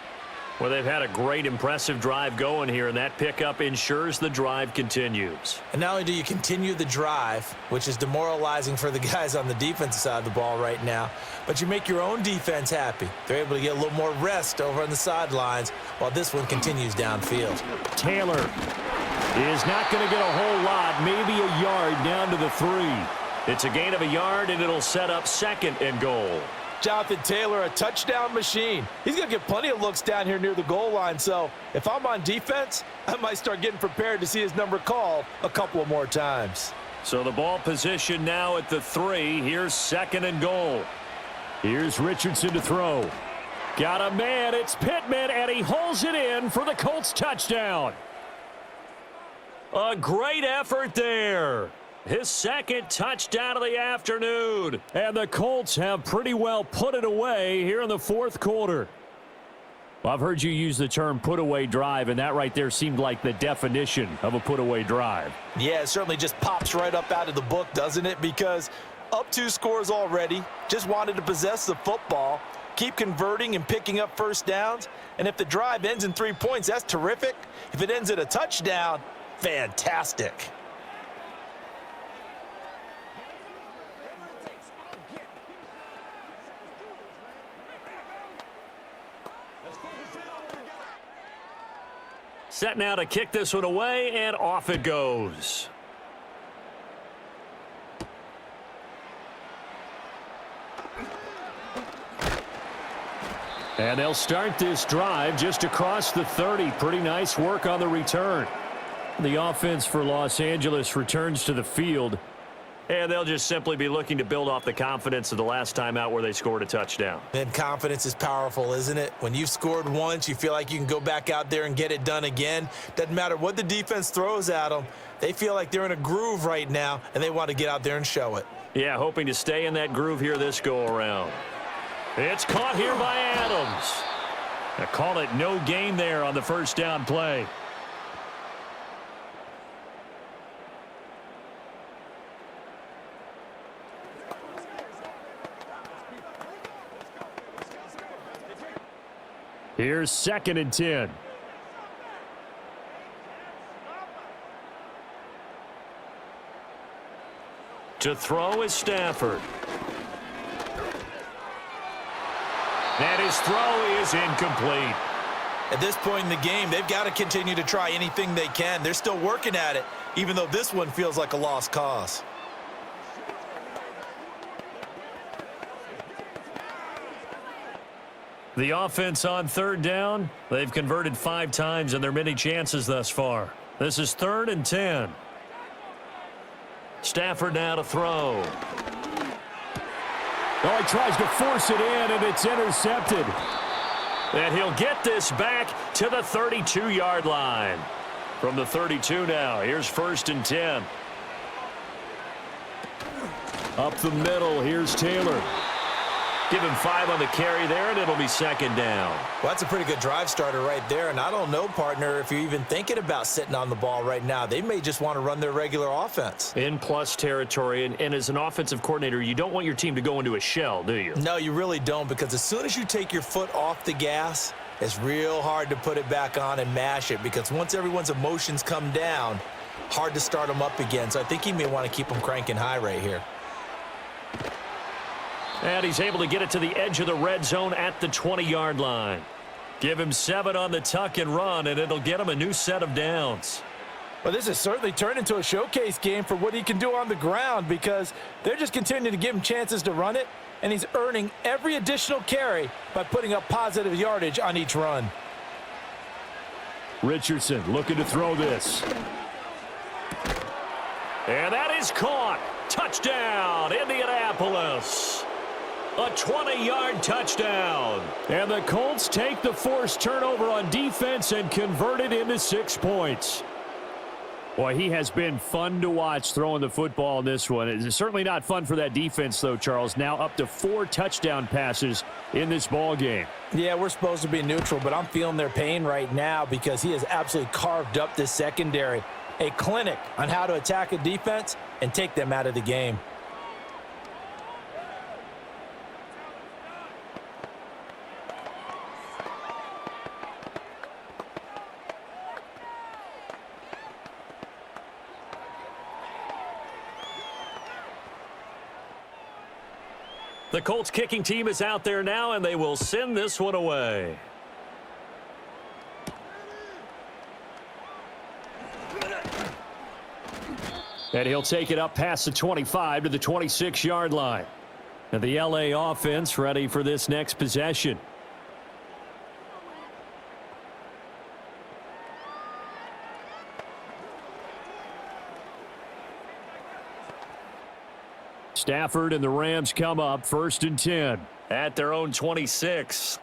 Well, they've had a great, impressive drive going here, and that pickup ensures the drive continues. And not only do you continue the drive, which is demoralizing for the guys on the defensive side of the ball right now, but you make your own defense happy. They're able to get a little more rest over on the sidelines while this one continues downfield. Taylor is not going to get a whole lot, maybe a yard down to the 3. It's a gain of a yard, and it'll set up 2nd and goal. Jonathan Taylor, a touchdown machine. He's going to get plenty of looks down here near the goal line, so if I'm on defense, I might start getting prepared to see his number called a couple of more times. So the ball position now at the 3. Here's 2nd and goal. Here's Richardson to throw. Got a man, it's Pittman, and he holds it in for the Colts touchdown. A great effort there. His 2nd touchdown of the afternoon. And the Colts have pretty well put it away here in the 4th quarter. Well, I've heard you use the term put-away drive, and that right there seemed like the definition of a put-away drive. Yeah, it certainly just pops right up out of the book, doesn't it? Because Up 2 scores already. Just wanted to possess the football. Keep converting and picking up first downs. And if the drive ends in 3 points, that's terrific. If it ends in a touchdown, fantastic. Set now to kick this one away, and off it goes. And they'll start this drive just across the 30. Pretty nice work on the return. The offense for Los Angeles returns to the field. And they'll just simply be looking to build off the confidence of the last time out where they scored a touchdown. And confidence is powerful, isn't it? When you've scored once, you feel like you can go back out there and get it done again. Doesn't matter what the defense throws at them. They feel like they're in a groove right now, and they want to get out there and show it. Yeah, hoping to stay in that groove here this go-around. It's caught here by Adams. I call it no gain there on the first down play. Here's 2nd and 10. To throw is Stafford. And his throw is incomplete. At this point in the game, they've got to continue to try anything they can. They're still working at it, even though this one feels like a lost cause. The offense on 3rd down. They've converted 5 times in their many chances thus far. This is 3rd and 10. Stafford now to throw. Oh, he tries to force it in, and it's intercepted. And he'll get this back to the 32-yard line. From the 32 now, here's 1st and 10. Up the middle, here's Taylor. Give him 5 on the carry there, and it'll be 2nd down. Well, that's a pretty good drive starter right there, and I don't know, partner, if you're even thinking about sitting on the ball right now. They may just want to run their regular offense. In plus territory, and as an offensive coordinator, you don't want your team to go into a shell, do you? No, you really don't, because as soon as you take your foot off the gas, it's real hard to put it back on and mash it, because once everyone's emotions come down, hard to start them up again. So I think he may want to keep them cranking high right here. And he's able to get it to the edge of the red zone at the 20-yard line. Give him 7 on the tuck and run, and it'll get him a new set of downs. Well, this has certainly turned into a showcase game for what he can do on the ground, because they're just continuing to give him chances to run it, and he's earning every additional carry by putting up positive yardage on each run. Richardson looking to throw this. And that is caught. Touchdown, Indianapolis. A 20-yard touchdown. And the Colts take the forced turnover on defense and convert it into 6 points. Boy, he has been fun to watch throwing the football in this one. It's certainly not fun for that defense, though, Charles. Now up to 4 touchdown passes in this ball game. Yeah, we're supposed to be neutral, but I'm feeling their pain right now because he has absolutely carved up this secondary. A clinic on how to attack a defense and take them out of the game. The Colts kicking team is out there now, and they will send this one away. And he'll take it up past the 25 to the 26-yard line. And the LA offense ready for this next possession. Stafford and the Rams come up 1st and 10 at their own 26.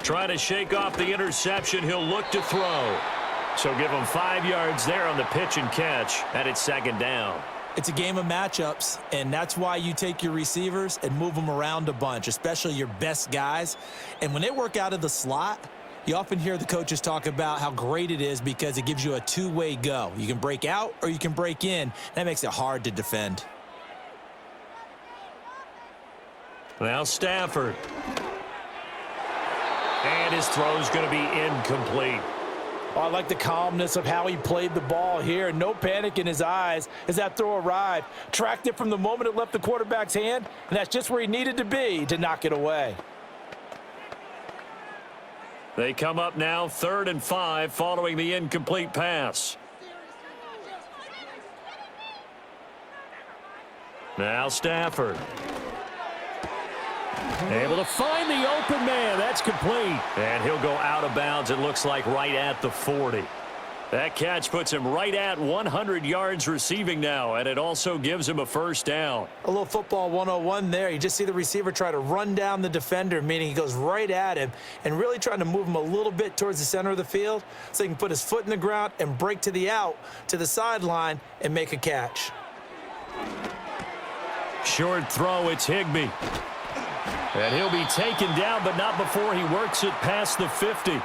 Trying to shake off the interception. He'll look to throw. So give him 5 yards there on the pitch and catch, and it's 2nd down. It's a game of matchups, and that's why you take your receivers and move them around a bunch, especially your best guys. And when they work out of the slot, you often hear the coaches talk about how great it is because it gives you a two-way go. You can break out or you can break in. That makes it hard to defend. Now Stafford. And his throw's going to be incomplete. Oh, I like the calmness of how he played the ball here. No panic in his eyes as that throw arrived. Tracked it from the moment it left the quarterback's hand, and that's just where he needed to be to knock it away. They come up now 3rd and 5 following the incomplete pass. Now Stafford. Able to find the open man. That's complete. And he'll go out of bounds, it looks like, right at the 40. That catch puts him right at 100 yards receiving now, and it also gives him a first down. A little football 101 there. You just see the receiver try to run down the defender, meaning he goes right at him and really trying to move him a little bit towards the center of the field so he can put his foot in the ground and break to the out, to the sideline, and make a catch. Short throw, it's Higbee. And he'll be taken down, but not before he works it past the 50.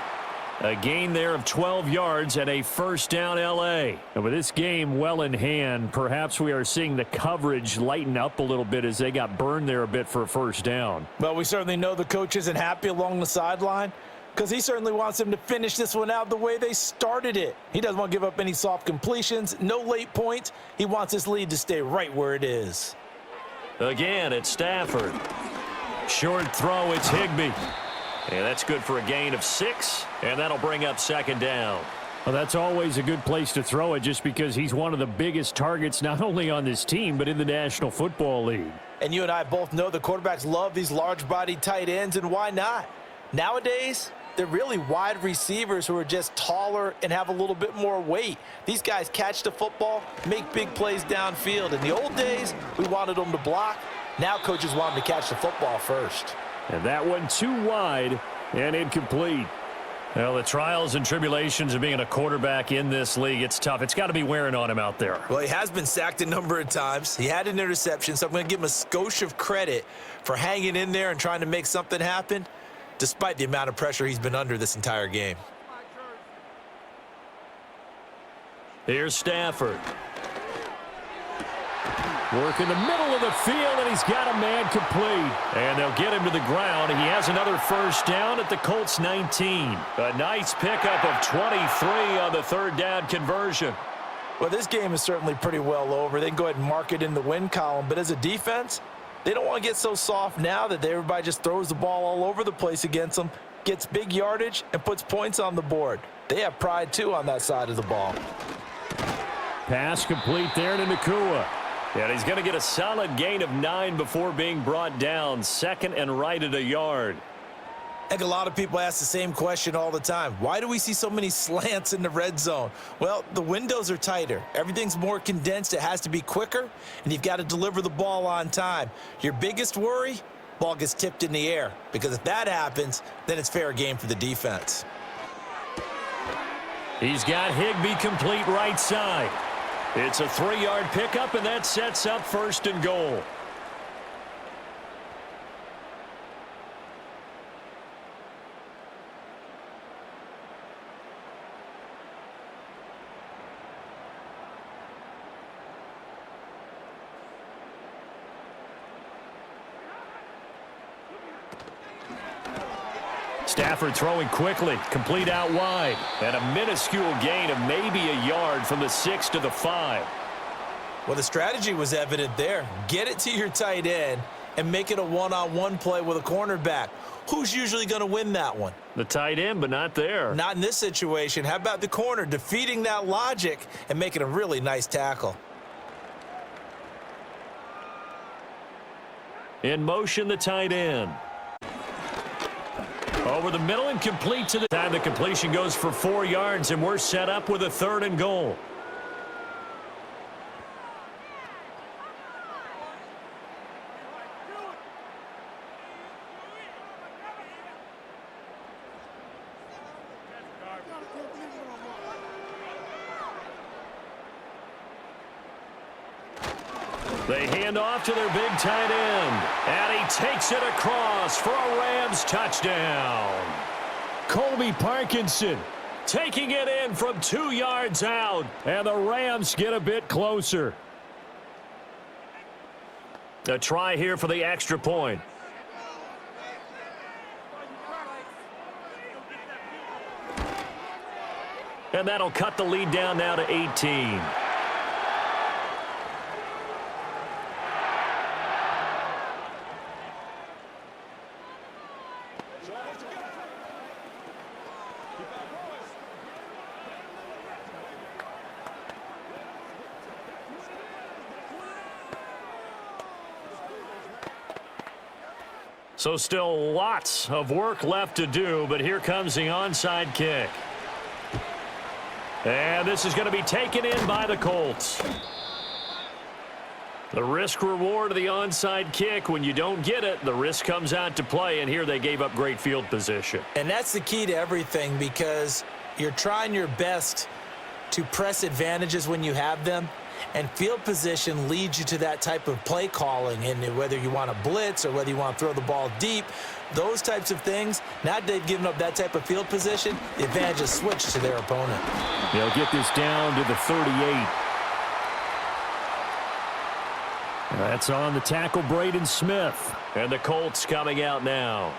A gain there of 12 yards and a first down L.A. And with this game well in hand, perhaps we are seeing the coverage lighten up a little bit as they got burned there a bit for a first down. Well, we certainly know the coach isn't happy along the sideline because he certainly wants them to finish this one out the way they started it. He doesn't want to give up any soft completions, no late points. He wants his lead to stay right where it is. Again, it's Stafford. Short throw, it's Higbee. And that's good for a gain of 6, and that'll bring up second down. Well, that's always a good place to throw it just because he's one of the biggest targets not only on this team but in the National Football League. And you and I both know the quarterbacks love these large-bodied tight ends, and why not? Nowadays, they're really wide receivers who are just taller and have a little bit more weight. These guys catch the football, make big plays downfield. In the old days, we wanted them to block. Now coaches want them to catch the football first. And that one too wide and incomplete. Well, the trials and tribulations of being a quarterback in this league, it's tough. It's got to be wearing on him out there. Well, he has been sacked a number of times. He had an interception, so I'm going to give him a skosh of credit for hanging in there and trying to make something happen, despite the amount of pressure he's been under this entire game. Here's Stafford. Work in the middle of the field, and he's got a man complete. And they'll get him to the ground. He has another first down at the Colts 19. A nice pickup of 23 on the third down conversion. Well, this game is certainly pretty well over. They can go ahead and mark it in the win column. But as a defense, they don't want to get so soft now that everybody just throws the ball all over the place against them, gets big yardage, and puts points on the board. They have pride, too, on that side of the ball. Pass complete there to Nakua. And he's going to get a solid gain of 9 before being brought down. Second and right at a yard. I think a lot of people ask the same question all the time. Why do we see so many slants in the red zone? Well, the windows are tighter. Everything's more condensed. It has to be quicker, and you've got to deliver the ball on time. Your biggest worry, ball gets tipped in the air, because if that happens, then it's fair game for the defense. He's got Higbee complete right side. It's a 3-yard pickup, and that sets up first and goal. Stafford throwing quickly, complete out wide, and a minuscule gain of maybe a yard from the 6 to the 5. Well, the strategy was evident there. Get it to your tight end and make it a one-on-one play with a cornerback. Who's usually going to win that one? The tight end, but not there. Not in this situation. How about the corner defeating that logic and making a really nice tackle? In motion, the tight end. Over the middle and complete to the time. The completion goes for 4 yards, and we're set up with a 3rd and goal. They hand off to their big tight end. And he takes it across for a Rams touchdown. Colby Parkinson Taking it in from 2 yards out. and the Rams get a bit closer. A try here for the extra point. And that'll cut the lead down now to 18. So still lots of work left to do, but here comes the onside kick. And this is going to be taken in by the Colts. The risk reward of the onside kick, when you don't get it, the risk comes out to play, and here they gave up great field position. And that's the key to everything, because you're trying your best to press advantages when you have them, and field position leads you to that type of play calling, and whether you want to blitz or whether you want to throw the ball deep, those types of things. Now that they've given up that type of field position, the advantage is switched to their opponent. They'll get this down to the 38. That's on the tackle, Braden Smith. And the Colts coming out now.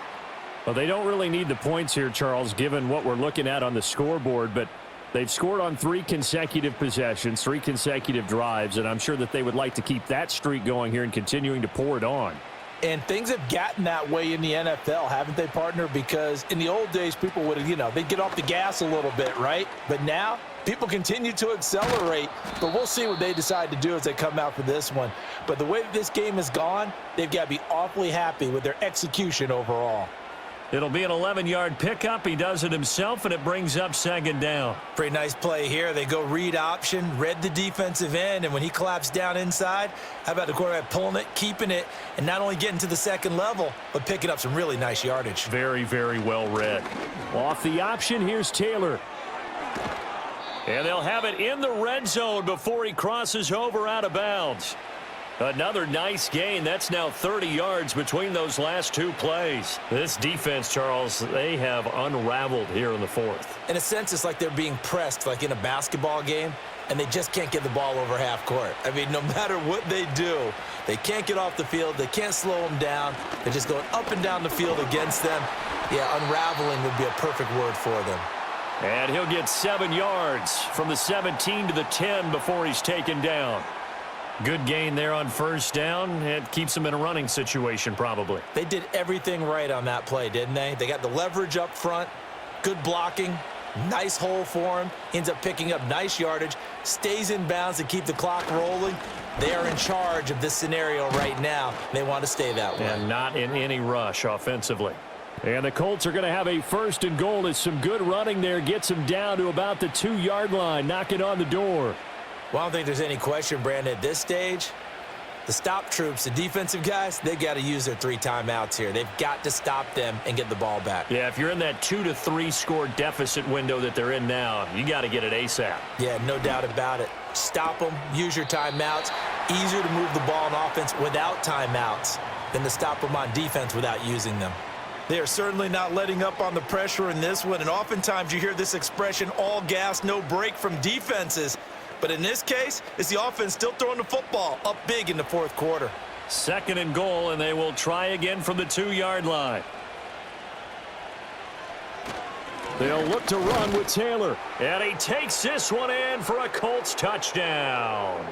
Well, they don't really need the points here, Charles, given what we're looking at on the scoreboard, but they've scored on 3 consecutive possessions, 3 consecutive drives, and I'm sure that they would like to keep that streak going here and continuing to pour it on. And things have gotten that way in the NFL, haven't they, partner? Because in the old days, people would, they'd get off the gas a little bit, right? But now, people continue to accelerate, but we'll see what they decide to do as they come out for this one. But the way that this game has gone, they've got to be awfully happy with their execution overall. It'll be an 11-yard pickup. He does it himself, and it brings up second down. Pretty nice play here. They go read option, read the defensive end, and when he collapsed down inside, how about the quarterback pulling it, keeping it, and not only getting to the second level, but picking up some really nice yardage. Very, very well read. Off the option, here's Taylor. And they'll have it in the red zone before he crosses over out of bounds. Another nice gain. That's now 30 yards between those last 2 plays. This defense, Charles, they have unraveled here in the 4th. In a sense, it's like they're being pressed like in a basketball game, and they just can't get the ball over half court. I mean, no matter what they do, they can't get off the field. They can't slow them down. They're just going up and down the field against them. Yeah, unraveling would be a perfect word for them. And he'll get 7 yards from the 17 to the 10 before he's taken down. Good gain there on first down. It keeps them in a running situation probably. They did everything right on that play, didn't they? They got the leverage up front, good blocking, nice hole for him. Ends up picking up nice yardage, stays in bounds to keep the clock rolling. They are in charge of this scenario right now. They want to stay that way. And not in any rush offensively. And the Colts are going to have a 1st and goal as some good running there gets them down to about the 2-yard line, knocking on the door. Well, I don't think there's any question, Brandon, at this stage, the stop troops, the defensive guys, they got to use their 3 timeouts here. They've got to stop them and get the ball back. Yeah, if you're in that 2 to 3 score deficit window that they're in now, you got to get it ASAP. Yeah, no doubt about it. Stop them, use your timeouts. Easier to move the ball on offense without timeouts than to stop them on defense without using them. They are certainly not letting up on the pressure in this one, and oftentimes you hear this expression, all gas, no break from defenses. But in this case, it's the offense still throwing the football up big in the 4th quarter. 2nd and goal, and they will try again from the 2-yard line. They'll look to run with Taylor. And he takes this one in for a Colts touchdown.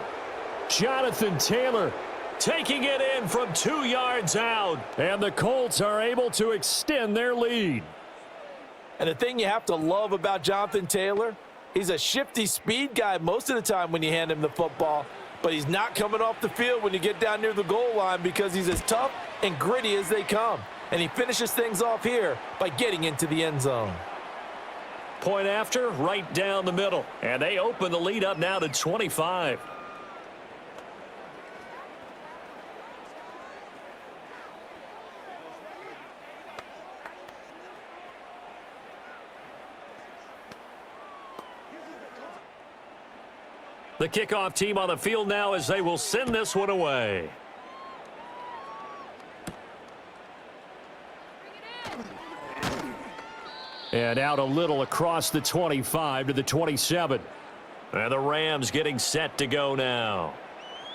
Jonathan Taylor taking it in from 2 yards out. And the Colts are able to extend their lead. And the thing you have to love about Jonathan Taylor, he's a shifty speed guy most of the time when you hand him the football, but he's not coming off the field when you get down near the goal line because he's as tough and gritty as they come. And he finishes things off here by getting into the end zone. Point after, right down the middle. And they open the lead up now to 25. The kickoff team on the field now as they will send this one away. And out a little across the 25 to the 27. And the Rams getting set to go now.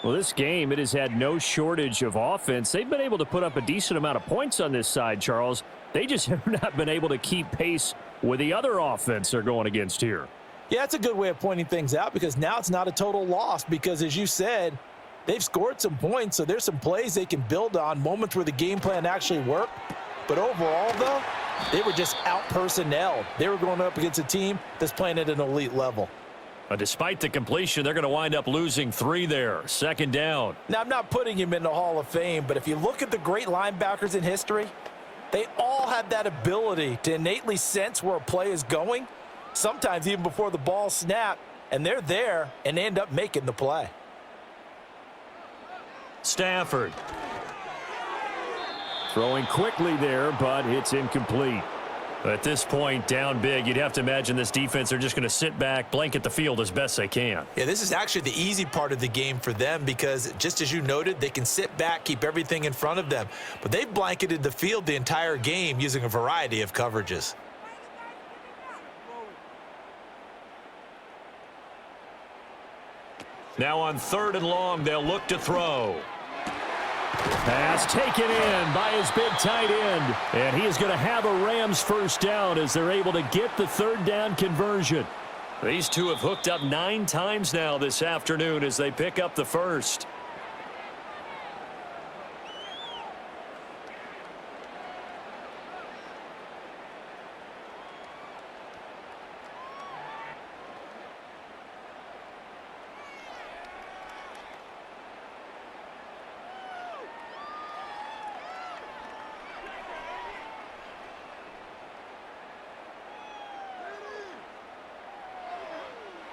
Well, this game, it has had no shortage of offense. They've been able to put up a decent amount of points on this side, Charles. They just have not been able to keep pace with the other offense they're going against here. Yeah, it's a good way of pointing things out because now it's not a total loss because, as you said, they've scored some points, so there's some plays they can build on, moments where the game plan actually worked. But overall, though, they were just out-personnelled. They were going up against a team that's playing at an elite level. Despite the completion, they're going to wind up losing 3 there. Second down. Now, I'm not putting him in the Hall of Fame, but if you look at the great linebackers in history, they all have that ability to innately sense where a play is going, sometimes even before the ball snapped, and they're there and they end up making the play. Stafford. Throwing quickly there, but it's incomplete. At this point, down big, you'd have to imagine this defense are just going to sit back, blanket the field as best they can. Yeah, this is actually the easy part of the game for them because, just as you noted, they can sit back, keep everything in front of them. But they've blanketed the field the entire game using a variety of coverages. Now on 3rd and long, they'll look to throw. Pass taken in by his big tight end. And he is going to have a Rams first down as they're able to get the 3rd down conversion. These two have hooked up 9 times now this afternoon as they pick up the first.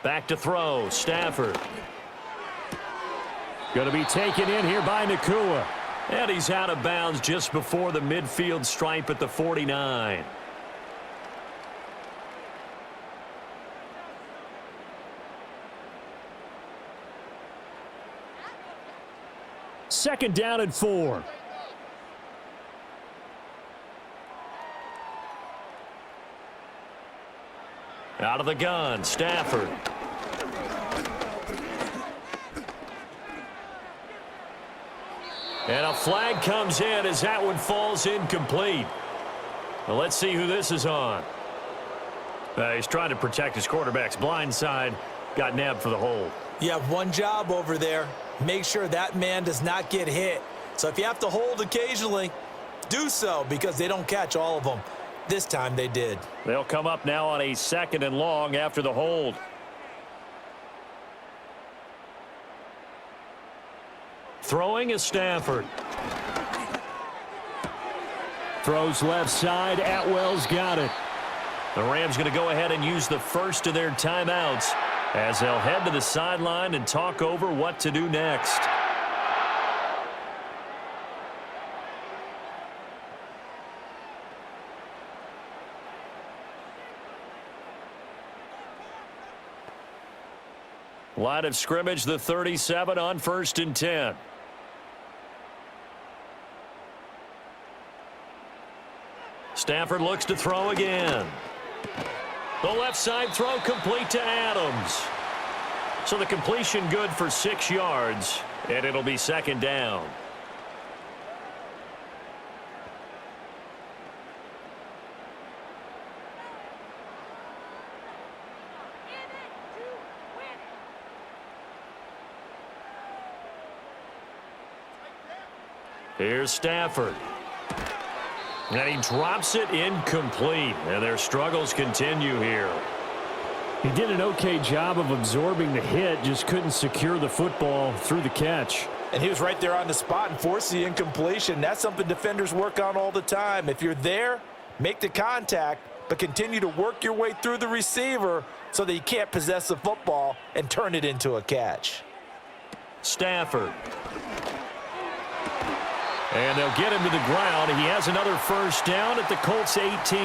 Back to throw, Stafford. Going to be taken in here by Nakua. And he's out of bounds just before the midfield stripe at the 49. Second down and 4. Out of the gun, Stafford. And a flag comes in as that one falls incomplete. Well, let's see who this is on. He's trying to protect his quarterback's blind side. Got nabbed for the hold. You have one job over there. Make sure that man does not get hit. So if you have to hold occasionally, do so because they don't catch all of them. This time they did. They'll come up now on a 2nd and long after the hold. Throwing is Stafford. Throws left side. Atwell's got it. The Rams going to go ahead and use the first of their timeouts as they'll head to the sideline and talk over what to do next. Line of scrimmage, the 37 on 1st and 10. Stafford looks to throw again. The left side throw complete to Adams. So the completion good for 6 yards, and it'll be 2nd down. Here's Stafford. And he drops it incomplete. And their struggles continue here. He did an okay job of absorbing the hit, just couldn't secure the football through the catch. And he was right there on the spot and forced the incompletion. That's something defenders work on all the time. If you're there, make the contact, but continue to work your way through the receiver so that you can't possess the football and turn it into a catch. Stafford. And they'll get him to the ground. He has another first down at the Colts 18.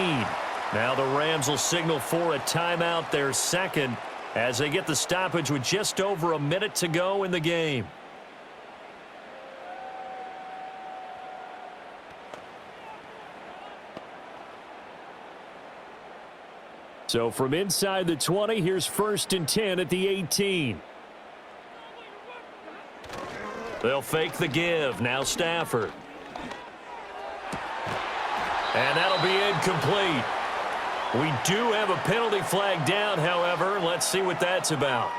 Now the Rams will signal for a timeout, their 2nd, as they get the stoppage with just over a minute to go in the game. So from inside the 20, here's 1st and 10 at the 18. They'll fake the give. Now Stafford. And that'll be incomplete. We do have a penalty flag down, however. Let's see what that's about.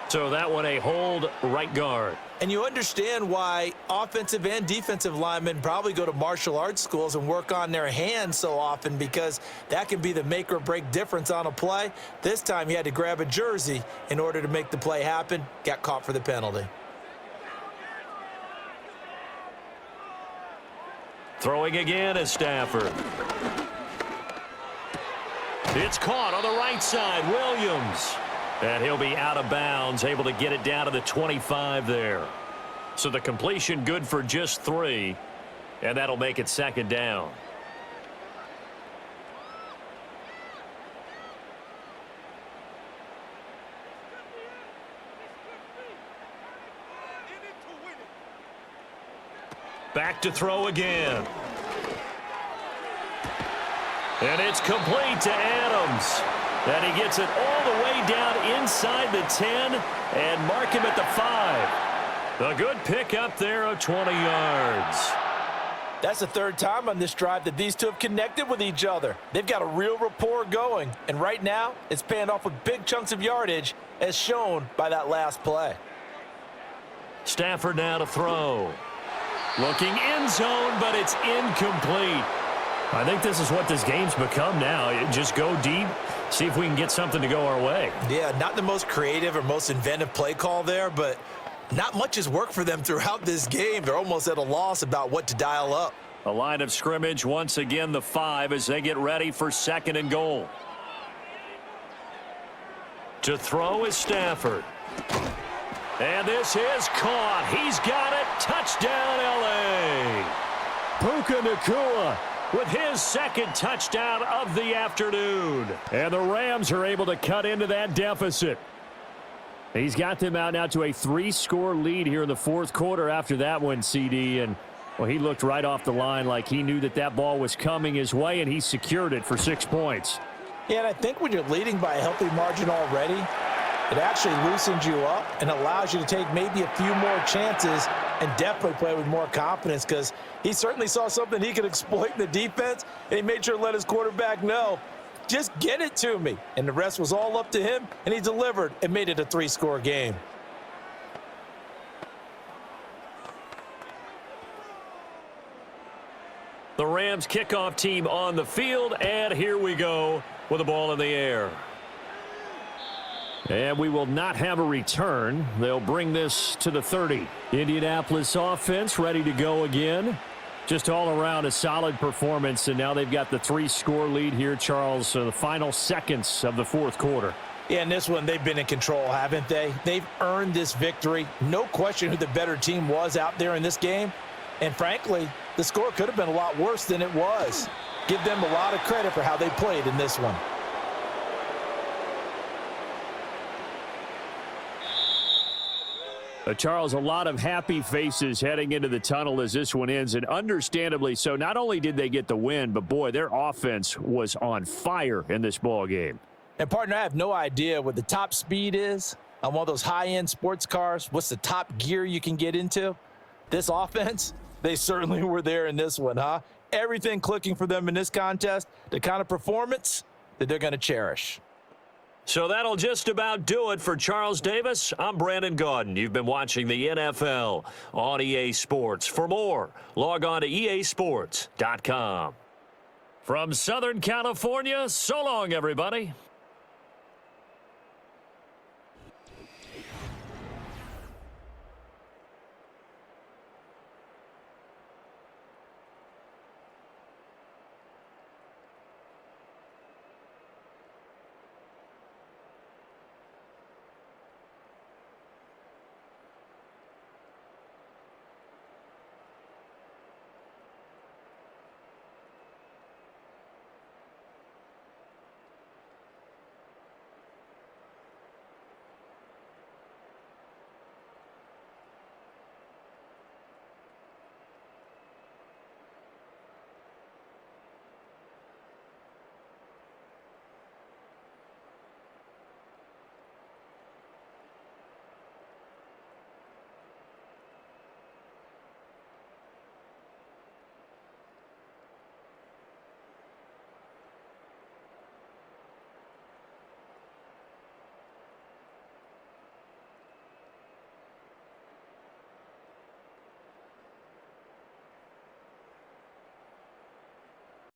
So that one a hold right guard. And you understand why offensive and defensive linemen probably go to martial arts schools and work on their hands so often, because that can be the make or break difference on a play. This time he had to grab a jersey in order to make the play happen. Got caught for the penalty. Throwing again is Stafford. It's caught on the right side. Williams. And he'll be out of bounds, able to get it down to the 25 there. So the completion good for just 3, and that'll make it second down. Back to throw again. And it's complete to Adams. And he gets it all the way down inside the 10 and mark him at the 5. A good pickup there of 20 yards. That's the third time on this drive that these two have connected with each other. They've got a real rapport going, and right now it's paying off with big chunks of yardage, as shown by that last play. Stafford now to throw. Looking end zone, but it's incomplete. I think this is what this game's become now. Just go deep, see if we can get something to go our way. Yeah, not the most creative or most inventive play call there, but not much has worked for them throughout this game. They're almost at a loss about what to dial up. A line of scrimmage, once again the 5 as they get ready for 2nd and goal. To throw is Stafford. And this is caught. He's got it. Touchdown, L.A. Puka Nacua with his 2nd touchdown of the afternoon. And the Rams are able to cut into that deficit. He's got them out now to a 3-score lead here in the 4th quarter after that one, CD. And, well, he looked right off the line like he knew that that ball was coming his way, and he secured it for 6 points. Yeah, and I think when you're leading by a healthy margin already, it actually loosens you up and allows you to take maybe a few more chances and definitely play with more confidence, because he certainly saw something he could exploit in the defense, and he made sure to let his quarterback know, just get it to me. And the rest was all up to him, and he delivered and made it a 3-score game. The Rams kickoff team on the field, and here we go with the ball in the air. And we will not have a return. They'll bring this to the 30. Indianapolis offense ready to go again. Just all around a solid performance, and now they've got the 3-score lead here, Charles, so the final seconds of the 4th quarter. Yeah, in this one, they've been in control, haven't they? They've earned this victory. No question who the better team was out there in this game. And frankly, the score could have been a lot worse than it was. Give them a lot of credit for how they played in this one. Charles, a lot of happy faces heading into the tunnel as this one ends, and understandably so. Not only did they get the win, but boy, their offense was on fire in this ball game. And partner, I have no idea what the top speed is on one of those high-end sports cars. What's the top gear you can get into? This offense, they certainly were there in this one, huh? Everything clicking for them in this contest, the kind of performance that they're going to cherish. So that'll just about do it for Charles Davis. I'm Brandon Gaudin. You've been watching the NFL on EA Sports. For more, log on to easports.com. From Southern California, so long, everybody.